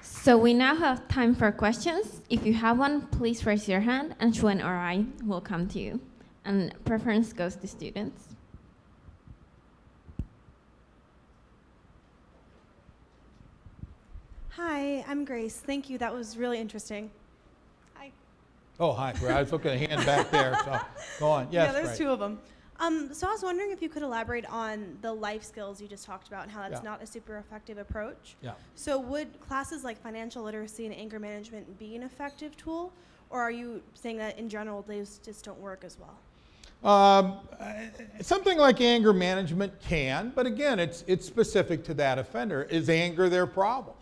Speaker 3: So we now have time for questions. If you have one, please raise your hand and Shuen or I will come to you. And preference goes to students.
Speaker 4: Hi, I'm Grace. Thank you. That was really interesting. Hi.
Speaker 2: Oh, hi. I was looking at a hand back there, so go on. Yes,
Speaker 4: yeah, there's
Speaker 2: right.
Speaker 4: 2 of them. So I was wondering if you could elaborate on the life skills you just talked about and how that's not a super effective approach.
Speaker 2: Yeah.
Speaker 4: So would classes like financial literacy and anger management be an effective tool? Or are you saying that in general those just don't work as well?
Speaker 2: Something like anger management can, but again, it's specific to that offender. Is anger their problem?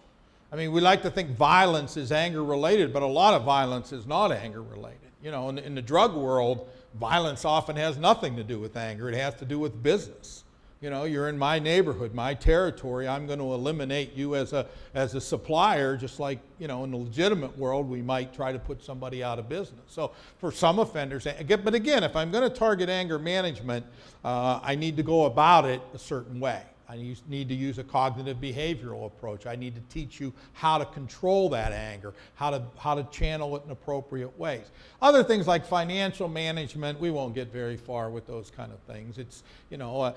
Speaker 2: I mean, we like to think violence is anger related, but a lot of violence is not anger related. You know, in the drug world, violence often has nothing to do with anger. It has to do with business. You know, you're in my neighborhood, my territory. I'm going to eliminate you as a supplier, just like, you know, in the legitimate world, we might try to put somebody out of business. So for some offenders, but again, if I'm going to target anger management, I need to go about it a certain way. I need to use a cognitive behavioral approach. I need to teach you how to control that anger, how to channel it in appropriate ways. Other things like financial management, we won't get very far with those kind of things. It's, you know,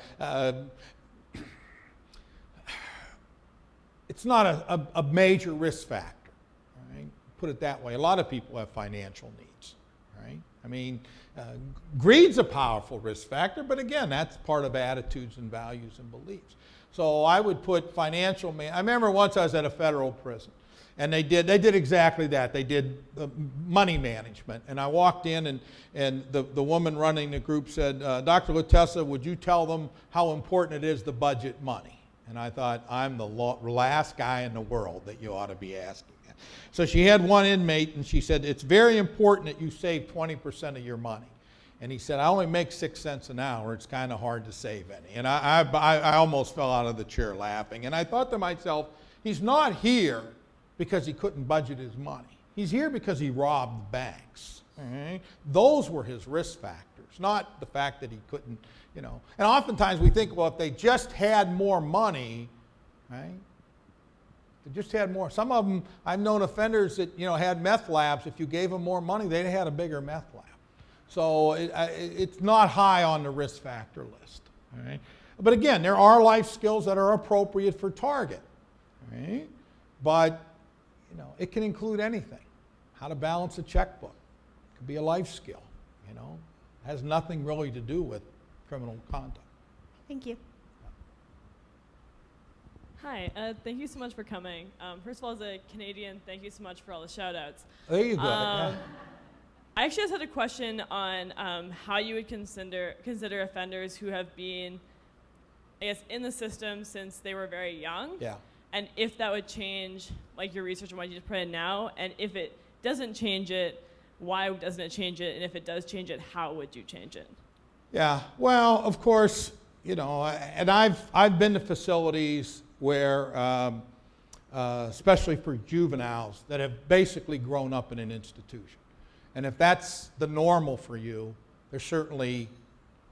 Speaker 2: it's not a major risk factor, right? Put it that way. A lot of people have financial needs, right? I mean, greed's a powerful risk factor, but again, that's part of attitudes and values and beliefs. So I would put financial I remember once I was at a federal prison, and they did exactly that. They did money management, and I walked in, and the woman running the group said, Dr. Latessa, would you tell them how important it is to budget money? And I thought, I'm the last guy in the world that you ought to be asking. So she had one inmate, and she said, it's very important that you save 20% of your money. And he said, I only make 6 cents an hour. It's kind of hard to save any. And I almost fell out of the chair laughing. And I thought to myself, he's not here because he couldn't budget his money. He's here because he robbed banks. Okay? Those were his risk factors, not the fact that he couldn't, you know. And oftentimes we think, well, if they just had more money, right? They just had more. Some of them, I've known offenders that, you know, had meth labs. If you gave them more money, they'd had a bigger meth lab. So it's not high on the risk factor list. Right? But again, there are life skills that are appropriate for target. Right? But, you know, it can include anything. How to balance a checkbook. It could be a life skill. you know. Has nothing really to do with criminal conduct.
Speaker 4: Thank you.
Speaker 5: Hi, thank you so much for coming. First of all, as a Canadian, thank you so much for all the shout-outs.
Speaker 2: There you go. Yeah.
Speaker 5: I actually just had a question on how you would consider offenders who have been, I guess, in the system since they were very young.
Speaker 2: Yeah.
Speaker 5: And if that would change, like your research and what you just put in now, and if it doesn't change it, why doesn't it change it? And if it does change it, how would you change it?
Speaker 2: Yeah, well, of course, you know, and I've been to facilities where, especially for juveniles that have basically grown up in an institution. And if that's the normal for you, there's certainly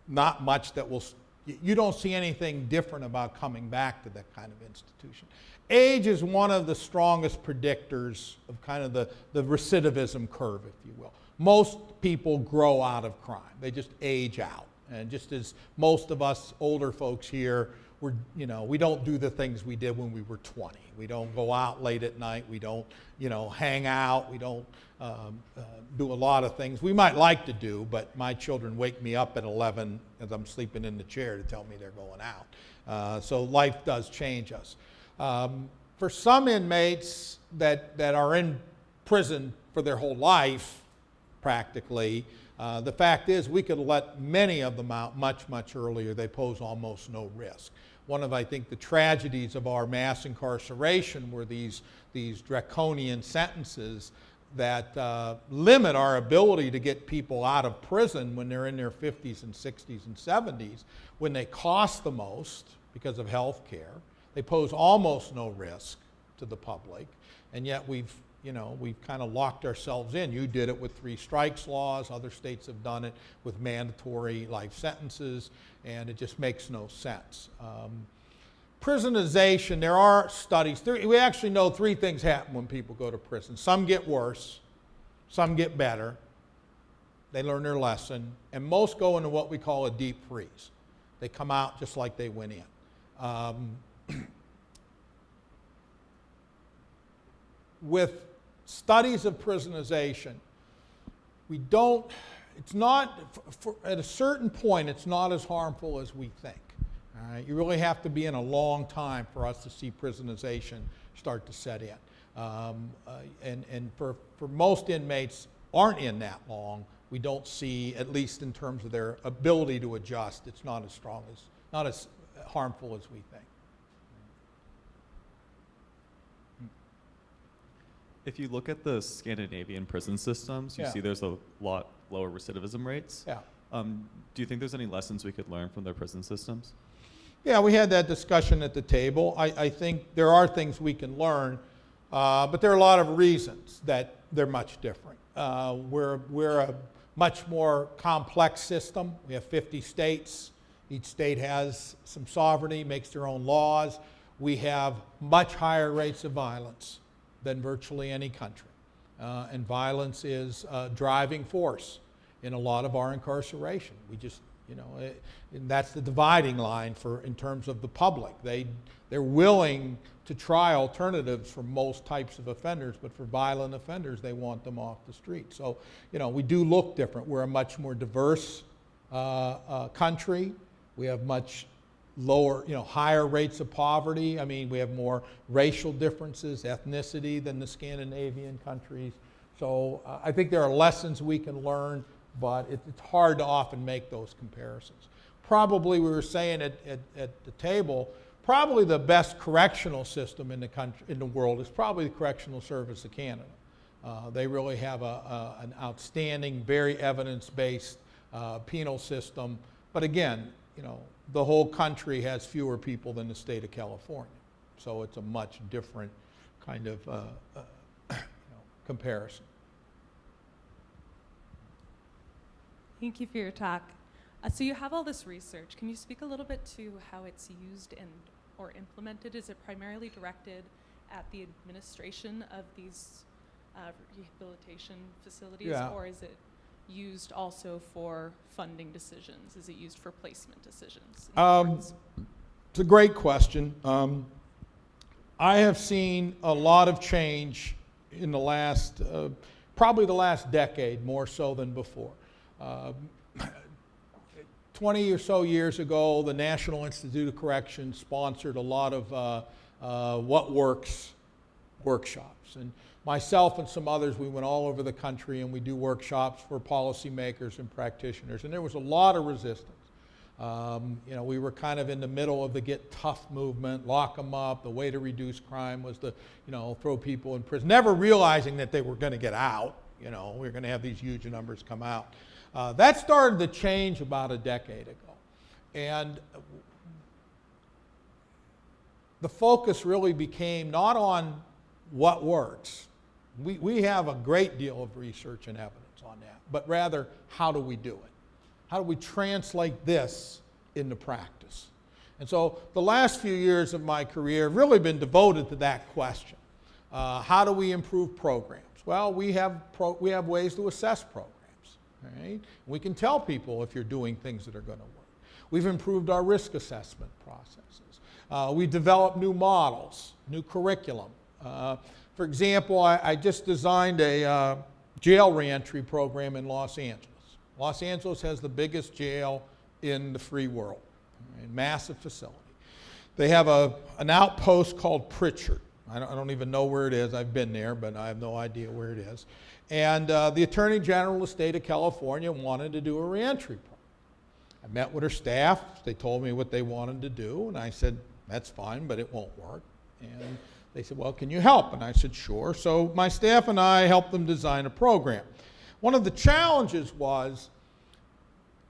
Speaker 2: not much that will, you don't see anything different about coming back to that kind of institution. Age is one of the strongest predictors of kind of the recidivism curve, if you will. Most people grow out of crime. They just age out. And just as most of us older folks here, we don't do the things we did when we were 20. We don't go out late at night. We don't, hang out. We don't do a lot of things we might like to do, but my children wake me up at 11 as I'm sleeping in the chair to tell me they're going out. So life does change us. For some inmates that are in prison for their whole life, practically, the fact is we could let many of them out much, much earlier. They pose almost no risk. One of, I think, the tragedies of our mass incarceration were these draconian sentences that limit our ability to get people out of prison when they're in their 50s and 60s and 70s, when they cost the most because of health care. They pose almost no risk to the public, and yet we've kind of locked ourselves in. You did it with 3 strikes laws. Other states have done it with mandatory life sentences, and it just makes no sense. Prisonization, there are studies. We actually know 3 things happen when people go to prison. Some get worse, some get better. They learn their lesson, and most go into what we call a deep freeze. They come out just like they went in. With studies of prisonization, at a certain point, it's not as harmful as we think. All right? You really have to be in a long time for us to see prisonization start to set in. And for most inmates aren't in that long, we don't see, at least in terms of their ability to adjust, it's not as harmful as we think.
Speaker 6: If you look at the Scandinavian prison systems, you see there's a lot lower recidivism rates.
Speaker 2: Yeah.
Speaker 6: Do you think there's any lessons we could learn from their prison systems?
Speaker 2: Yeah, we had that discussion at the table. I think there are things we can learn, but there are a lot of reasons that they're much different. We're a much more complex system. We have 50 states. Each state has some sovereignty, makes their own laws. We have much higher rates of violence than virtually any country. And violence is a driving force in a lot of our incarceration. We just, and that's the dividing line in terms of the public. They're willing to try alternatives for most types of offenders, but for violent offenders, they want them off the street. So, we do look different. We're a much more diverse country. We have much lower, higher rates of poverty. I mean, we have more racial differences, ethnicity than the Scandinavian countries. So I think there are lessons we can learn, but it's hard to often make those comparisons. Probably, we were saying at the table, probably the best correctional system in the world is probably the Correctional Service of Canada. They really have an outstanding, very evidence-based penal system. But again, the whole country has fewer people than the state of California. So it's a much different kind of comparison.
Speaker 7: Thank you for your talk. So you have all this research. Can you speak a little bit to how it's used or implemented? Is it primarily directed at the administration of these rehabilitation facilities, or is it used also for funding decisions? Is it used for placement decisions?
Speaker 2: It's a great question. I have seen a lot of change in the last, probably the last decade, more so than before. 20 or so years ago, the National Institute of Corrections sponsored a lot of What Works workshops. And myself and some others, we went all over the country and we do workshops for policymakers and practitioners. And there was a lot of resistance. We were kind of in the middle of the Get Tough movement, lock them up. The way to reduce crime was to, throw people in prison, never realizing that they were going to get out. We were going to have these huge numbers come out. That started to change about a decade ago. And the focus really became not on what works. We have a great deal of research and evidence on that, but rather, how do we do it? How do we translate this into practice? And so the last few years of my career have really been devoted to that question. How do we improve programs? Well, we have ways to assess programs. Right? We can tell people if you're doing things that are going to work. We've improved our risk assessment processes. We developed new models, new curriculum. For example, I just designed a jail reentry program in Los Angeles. Los Angeles has the biggest jail in the free world, a massive facility. They have an outpost called Pritchard. I don't even know where it is. I've been there, but I have no idea where it is. And the Attorney General of the state of California wanted to do a reentry program. I met with her staff. They told me what they wanted to do, and I said, that's fine, but it won't work. And they said, well, can you help? And I said, sure. So my staff and I helped them design a program. One of the challenges was,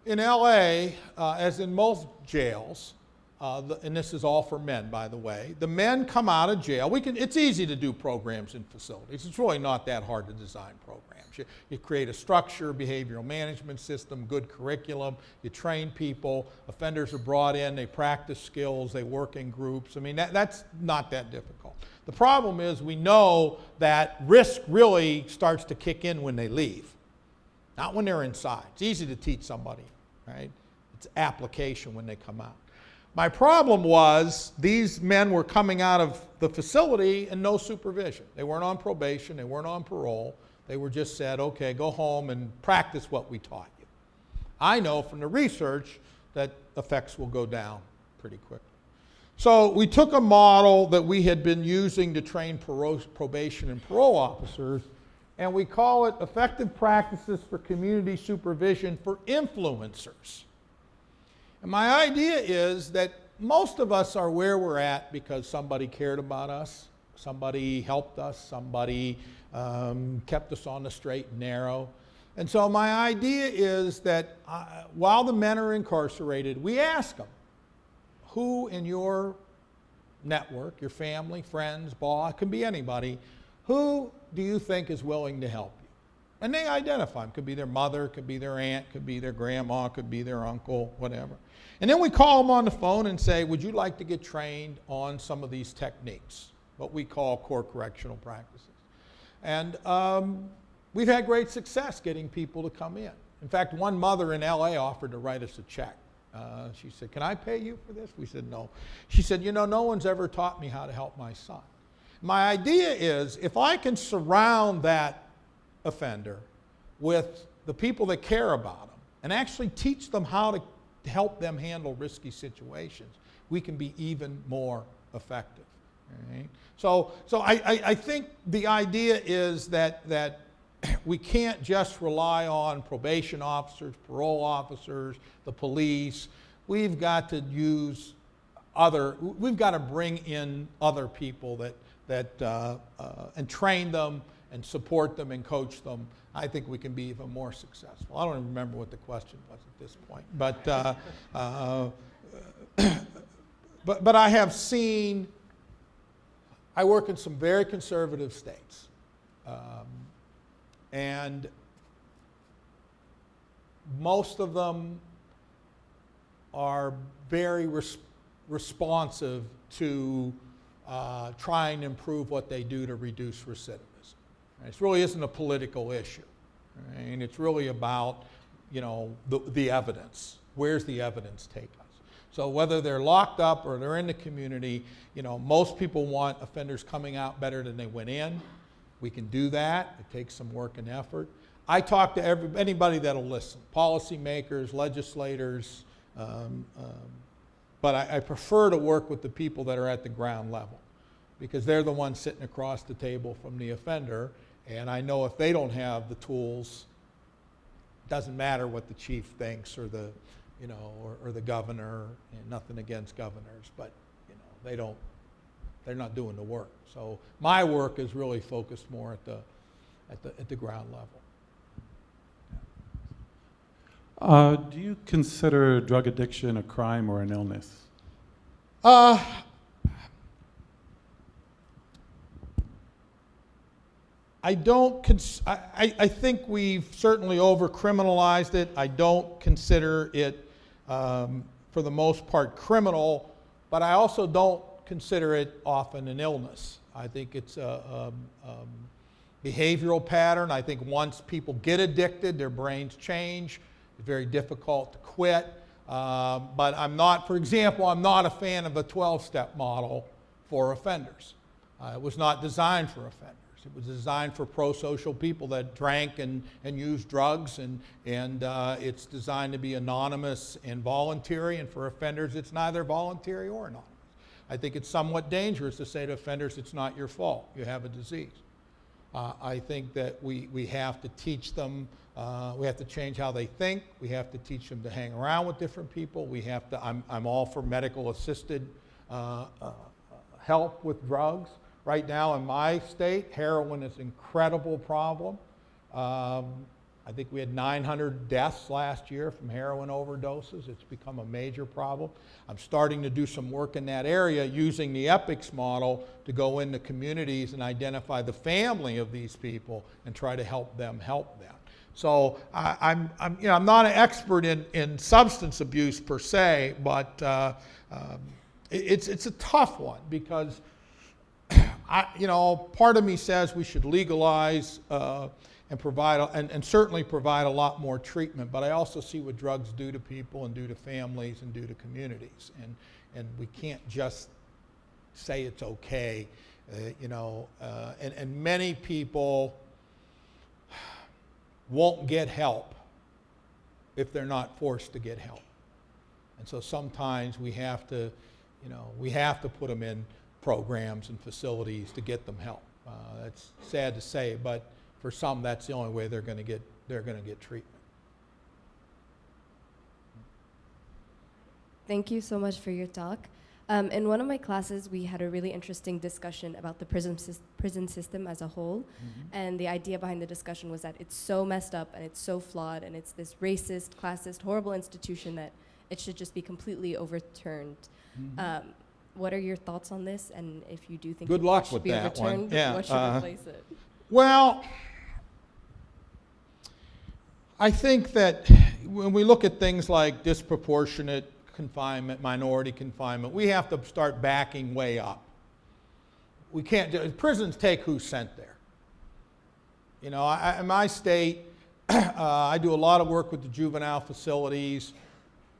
Speaker 2: in LA, as in most jails, and this is all for men, by the way, the men come out of jail. It's easy to do programs in facilities. It's really not that hard to design programs. You create a structure, behavioral management system, good curriculum, you train people, offenders are brought in, they practice skills, they work in groups. I mean, that's not that difficult. The problem is we know that risk really starts to kick in when they leave, not when they're inside. It's easy to teach somebody, right? It's application when they come out. My problem was these men were coming out of the facility and no supervision. They weren't on probation, they weren't on parole. They were just said, okay, go home and practice what we taught you. I know from the research that effects will go down pretty quickly. So we took a model that we had been using to train probation and parole officers, and we call it Effective Practices for Community Supervision for Influencers. And my idea is that most of us are where we're at because somebody cared about us, somebody helped us, somebody kept us on the straight and narrow. And so my idea is that while the men are incarcerated, we ask them, who in your network, your family, friends, boss, it can be anybody, who do you think is willing to help you? And they identify them. Could be their mother, could be their aunt, could be their grandma, could be their uncle, whatever. And then we call them on the phone and say, would you like to get trained on some of these techniques, what we call core correctional practices? And we've had great success getting people to come in. In fact, one mother in LA offered to write us a check. She said, can I pay you for this? We said, no. She said, no one's ever taught me how to help my son. My idea is, if I can surround that offender with the people that care about them and actually teach them how to help them handle risky situations, we can be even more effective. Right? So I think the idea is that we can't just rely on probation officers, parole officers, the police. We've got to we've got to bring in other people and train them and support them and coach them. I think we can be even more successful. I don't even remember what the question was at this point, but I have seen. I work in some very conservative states, and most of them are very responsive to trying to improve what they do to reduce recidivism. It really isn't a political issue, right? And it's really about, the evidence. Where's the evidence take us? So whether they're locked up or they're in the community, most people want offenders coming out better than they went in. We can do that. It takes some work and effort. I talk to anybody that'll listen, policymakers, legislators, but I prefer to work with the people that are at the ground level because they're the ones sitting across the table from the offender, and I know if they don't have the tools, it doesn't matter what the chief thinks or the, you know, or the governor, and nothing against governors, but you know, they're not doing the work. So my work is really focused more at the ground level.
Speaker 8: Do you consider drug addiction a crime or an illness?
Speaker 2: I don't. I think we've certainly over-criminalized it. I don't consider it, for the most part, criminal, but I also don't consider it often an illness. I think it's a behavioral pattern. I think once people get addicted, their brains change. It's very difficult to quit. But I'm not, for example, I'm not a fan of a 12-step model for offenders. It was not designed for offenders. It was designed for pro-social people that drank and used drugs, and it's designed to be anonymous and voluntary, and for offenders it's neither voluntary or anonymous. I think it's somewhat dangerous to say to offenders, it's not your fault, you have a disease. I think that we have to teach them, we have to change how they think, we have to teach them to hang around with different people, we have to, I'm all for medical assisted help with drugs. Right now in my state, heroin is an incredible problem. I think we had 900 deaths last year from heroin overdoses. It's become a major problem. I'm starting to do some work in that area using the EPICS model to go into communities and identify the family of these people and try to help them help them. So I'm not an expert in substance abuse per se, but it's a tough one because part of me says we should legalize and provide, and certainly provide a lot more treatment, but I also see what drugs do to people and do to families and do to communities, and we can't just say it's okay, and many people won't get help if they're not forced to get help, and so sometimes we have to put them in programs and facilities to get them help. It's sad to say, but for some, that's the only way they're going to get treatment.
Speaker 9: Thank you so much for your talk. In one of my classes, we had a really interesting discussion about the prison system as a whole, and the idea behind the discussion was that it's so messed up and it's so flawed and it's this racist, classist, horrible institution that it should just be completely overturned. What are your thoughts on this? And if you do think
Speaker 2: Good
Speaker 9: it
Speaker 2: luck
Speaker 9: should
Speaker 2: with
Speaker 9: be
Speaker 2: that one.
Speaker 9: overturned,
Speaker 2: Yeah,
Speaker 9: what should replace it?
Speaker 2: Well, I think that when we look at things like disproportionate confinement, minority confinement, we have to start backing way up. We can't, prisons take who's sent there. In my state, I do a lot of work with the juvenile facilities.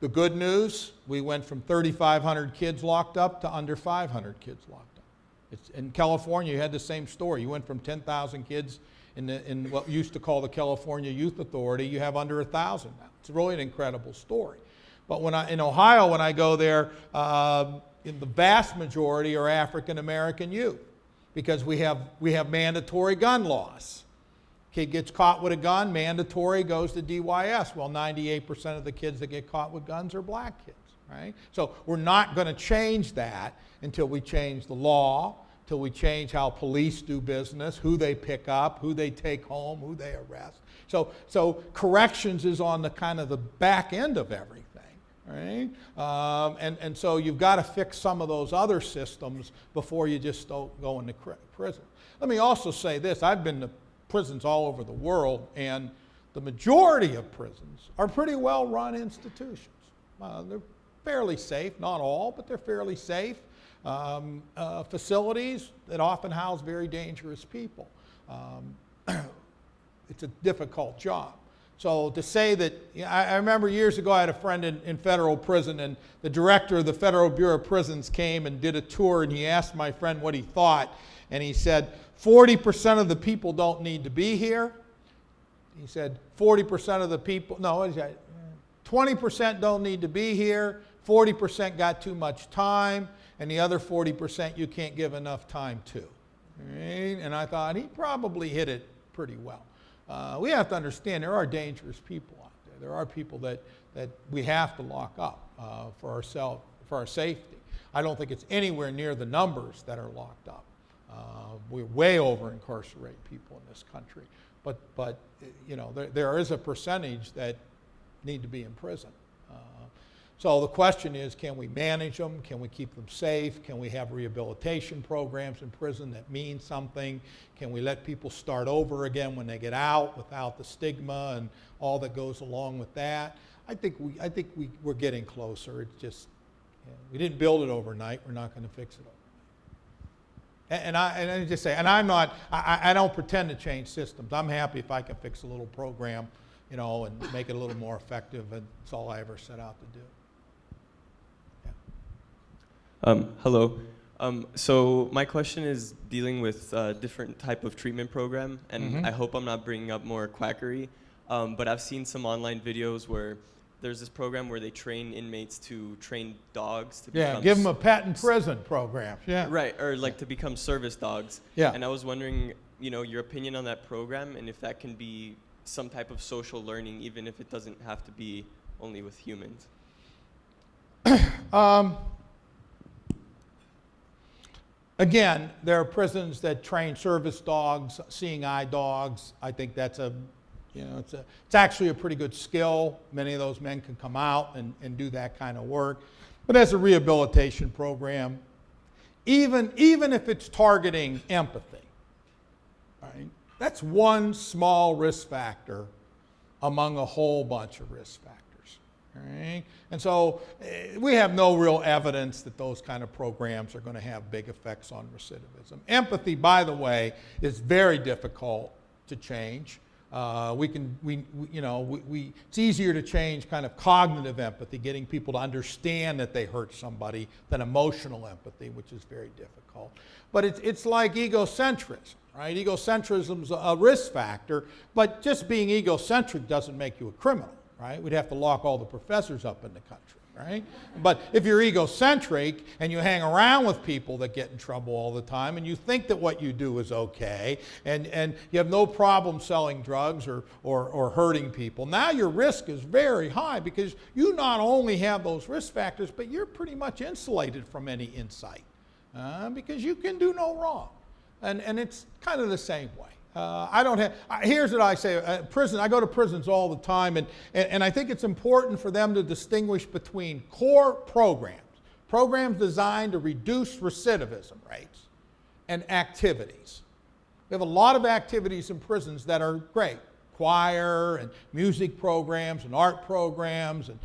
Speaker 2: The good news, we went from 3,500 kids locked up to under 500 kids locked up. In California, you had the same story. You went from 10,000 kids in what we used to call the California Youth Authority. You have under 1,000 now. It's really an incredible story. But in Ohio, when I go there, the vast majority are African American youth because we have mandatory gun laws. Kid gets caught with a gun, mandatory, goes to DYS. Well, 98% of the kids that get caught with guns are black kids, right? So we're not going to change that until we change the law, till we change how police do business, who they pick up, who they take home, who they arrest. So corrections is on the kind of the back end of everything, right? And so you've got to fix some of those other systems before you just go into prison. Let me also say this. I've been to prisons all over the world, and the majority of prisons are pretty well run institutions. They're fairly safe, not all, but they're fairly safe. Facilities that often house very dangerous people. It's a difficult job. So to say that, I remember years ago I had a friend in federal prison, and the director of the Federal Bureau of Prisons came and did a tour, and he asked my friend what he thought, and he said, 40% of the people don't need to be here. He said 40% of the people, no, what is that? 20% don't need to be here, 40% got too much time, and the other 40% you can't give enough time to. Right? And I thought he probably hit it pretty well. We have to understand there are dangerous people out there. There are people that we have to lock up for our safety. I don't think it's anywhere near the numbers that are locked up. We way over incarcerate people in this country. But you know, there is a percentage that need to be in prison. So the question is, can we manage them? Can we keep them safe? Can we have rehabilitation programs in prison that mean something? Can we let people start over again when they get out without the stigma and all that goes along with that? I think we're getting closer. It's just, we didn't build it overnight. We're not going to fix it overnight. And I just say, and I don't pretend to change systems. I'm happy if I can fix a little program, you know, and make it a little more effective, and that's all I ever set out to do.
Speaker 10: Hello. So my question is dealing with different type of treatment program, and I hope I'm not bringing up more quackery, but I've seen some online videos where there's this program where they train inmates to train dogs to become...
Speaker 2: give them a pet in prison program,
Speaker 10: Right, or like to become service dogs. And I was wondering, you know, your opinion on that program, and if that can be some type of social learning, even if it doesn't have to be only with humans.
Speaker 2: Again, there are prisons that train service dogs, seeing eye dogs. I think that's it's actually a pretty good skill. Many of those men can come out and do that kind of work. But as a rehabilitation program, even if it's targeting empathy, right? That's one small risk factor among a whole bunch of risk factors. Right? And so we have no real evidence that those kind of programs are going to have big effects on recidivism. Empathy, by the way, is very difficult to change. It's easier to change kind of cognitive empathy, getting people to understand that they hurt somebody, than emotional empathy, which is very difficult. But it's like egocentrism, right? Egocentrism is a risk factor, but just being egocentric doesn't make you a criminal. Right? We'd have to lock all the professors up in the country, right? But if you're egocentric and you hang around with people that get in trouble all the time, and you think that what you do is okay, and you have no problem selling drugs or hurting people, now your risk is very high, because you not only have those risk factors, but you're pretty much insulated from any insight, because you can do no wrong. And it's kind of the same way. Here's what I say, prison, I go to prisons all the time, and I think it's important for them to distinguish between core programs designed to reduce recidivism rates, and activities. We have a lot of activities in prisons that are great. Choir and music programs and art programs and,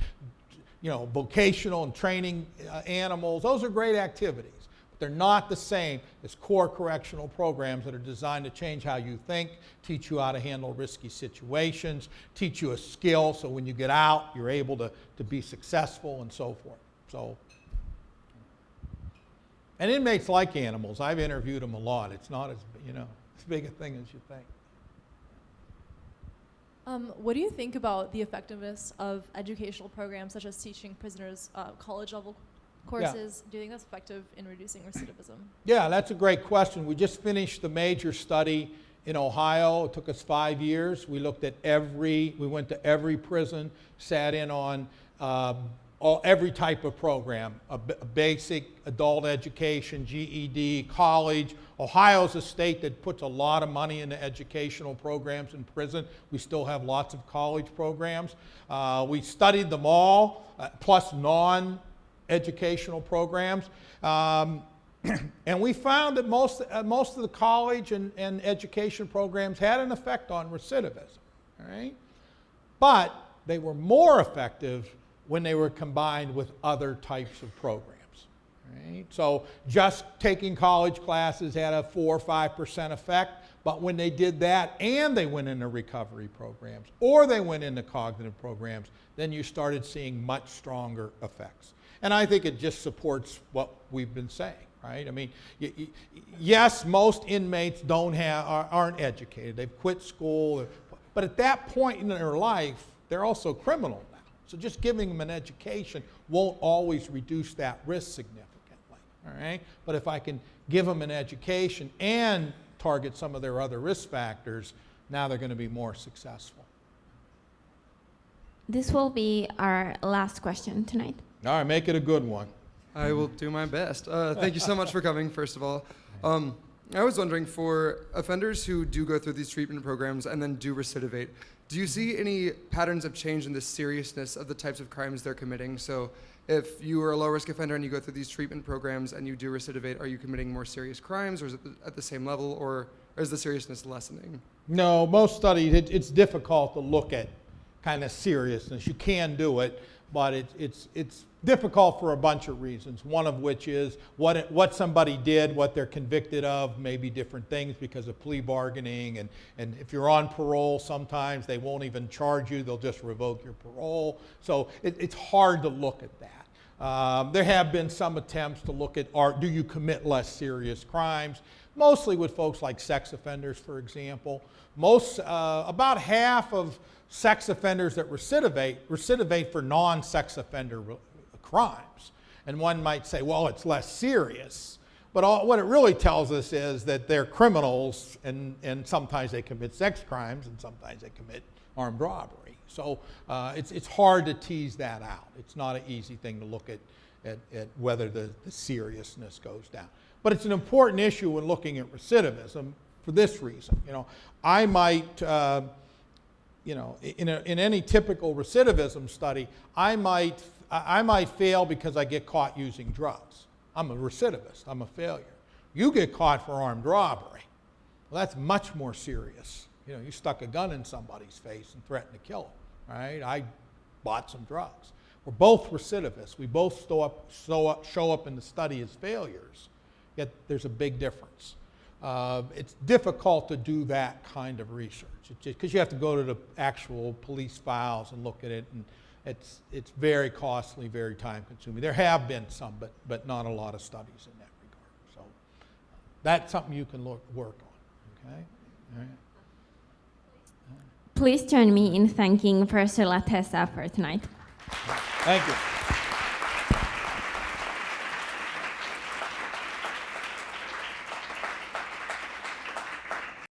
Speaker 2: you know, vocational and training animals. Those are great activities. They're not the same as core correctional programs that are designed to change how you think, teach you how to handle risky situations, teach you a skill so when you get out, you're able to be successful and so forth. So, and inmates like animals. I've interviewed them a lot. It's not as big a thing as you think.
Speaker 11: What do you think about the effectiveness of educational programs such as teaching prisoners college-level courses? Do you think that's effective in reducing recidivism? Yeah,
Speaker 2: that's a great question. We just finished the major study in Ohio. It took us 5 years. We went to every prison, sat in on every type of program, a basic adult education, GED, college. Ohio's a state that puts a lot of money into educational programs in prison. We still have lots of college programs. We studied them all, plus non-educational programs. And we found that most of the college and education programs had an effect on recidivism, right? But they were more effective when they were combined with other types of programs, right? So just taking college classes had a 4 or 5% effect, But when they did that and they went into recovery programs or they went into cognitive programs, then you started seeing much stronger effects. And I think it just supports what we've been saying, right? I mean, yes, most inmates aren't educated. They've quit school. But at that point in their life, they're also criminal now. So just giving them an education won't always reduce that risk significantly, all right? But if I can give them an education and target some of their other risk factors, now they're going to be more successful.
Speaker 3: This will be our last question tonight.
Speaker 2: All right, make it a good one.
Speaker 12: I will do my best. Thank you so much for coming, first of all. I was wondering, for offenders who do go through these treatment programs and then do recidivate, do you see any patterns of change in the seriousness of the types of crimes they're committing? So if you are a low-risk offender and you go through these treatment programs and you do recidivate, are you committing more serious crimes, or is it at the same level, or is the seriousness lessening?
Speaker 2: No, most studies, it's difficult to look at kind of seriousness. You can do it, but it's difficult for a bunch of reasons, one of which is what somebody did, what they're convicted of, maybe different things because of plea bargaining, and if you're on parole, sometimes they won't even charge you, they'll just revoke your parole. So it's hard to look at that. There have been some attempts to look at, do you commit less serious crimes, mostly with folks like sex offenders, for example. About half of sex offenders that recidivate for non-sex offender crimes. And one might say, well, it's less serious. But what it really tells us is that they're criminals, and sometimes they commit sex crimes, and sometimes they commit armed robbery. So it's hard to tease that out. It's not an easy thing to look at whether the seriousness goes down. But it's an important issue when looking at recidivism for this reason. I might, in any typical recidivism study, I might fail because I get caught using drugs. I'm a recidivist. I'm a failure. You get caught for armed robbery. Well, that's much more serious. You stuck a gun in somebody's face and threatened to kill them, right? I bought some drugs. We're both recidivists. We both show up in the study as failures, yet there's a big difference. It's difficult to do that kind of research because you have to go to the actual police files and look at it, and it's very costly, very time consuming. There have been some, but not a lot of studies in that regard. So that's something you can work on, okay? All right.
Speaker 3: Please join me in thanking Professor Latessa for tonight.
Speaker 2: Thank you.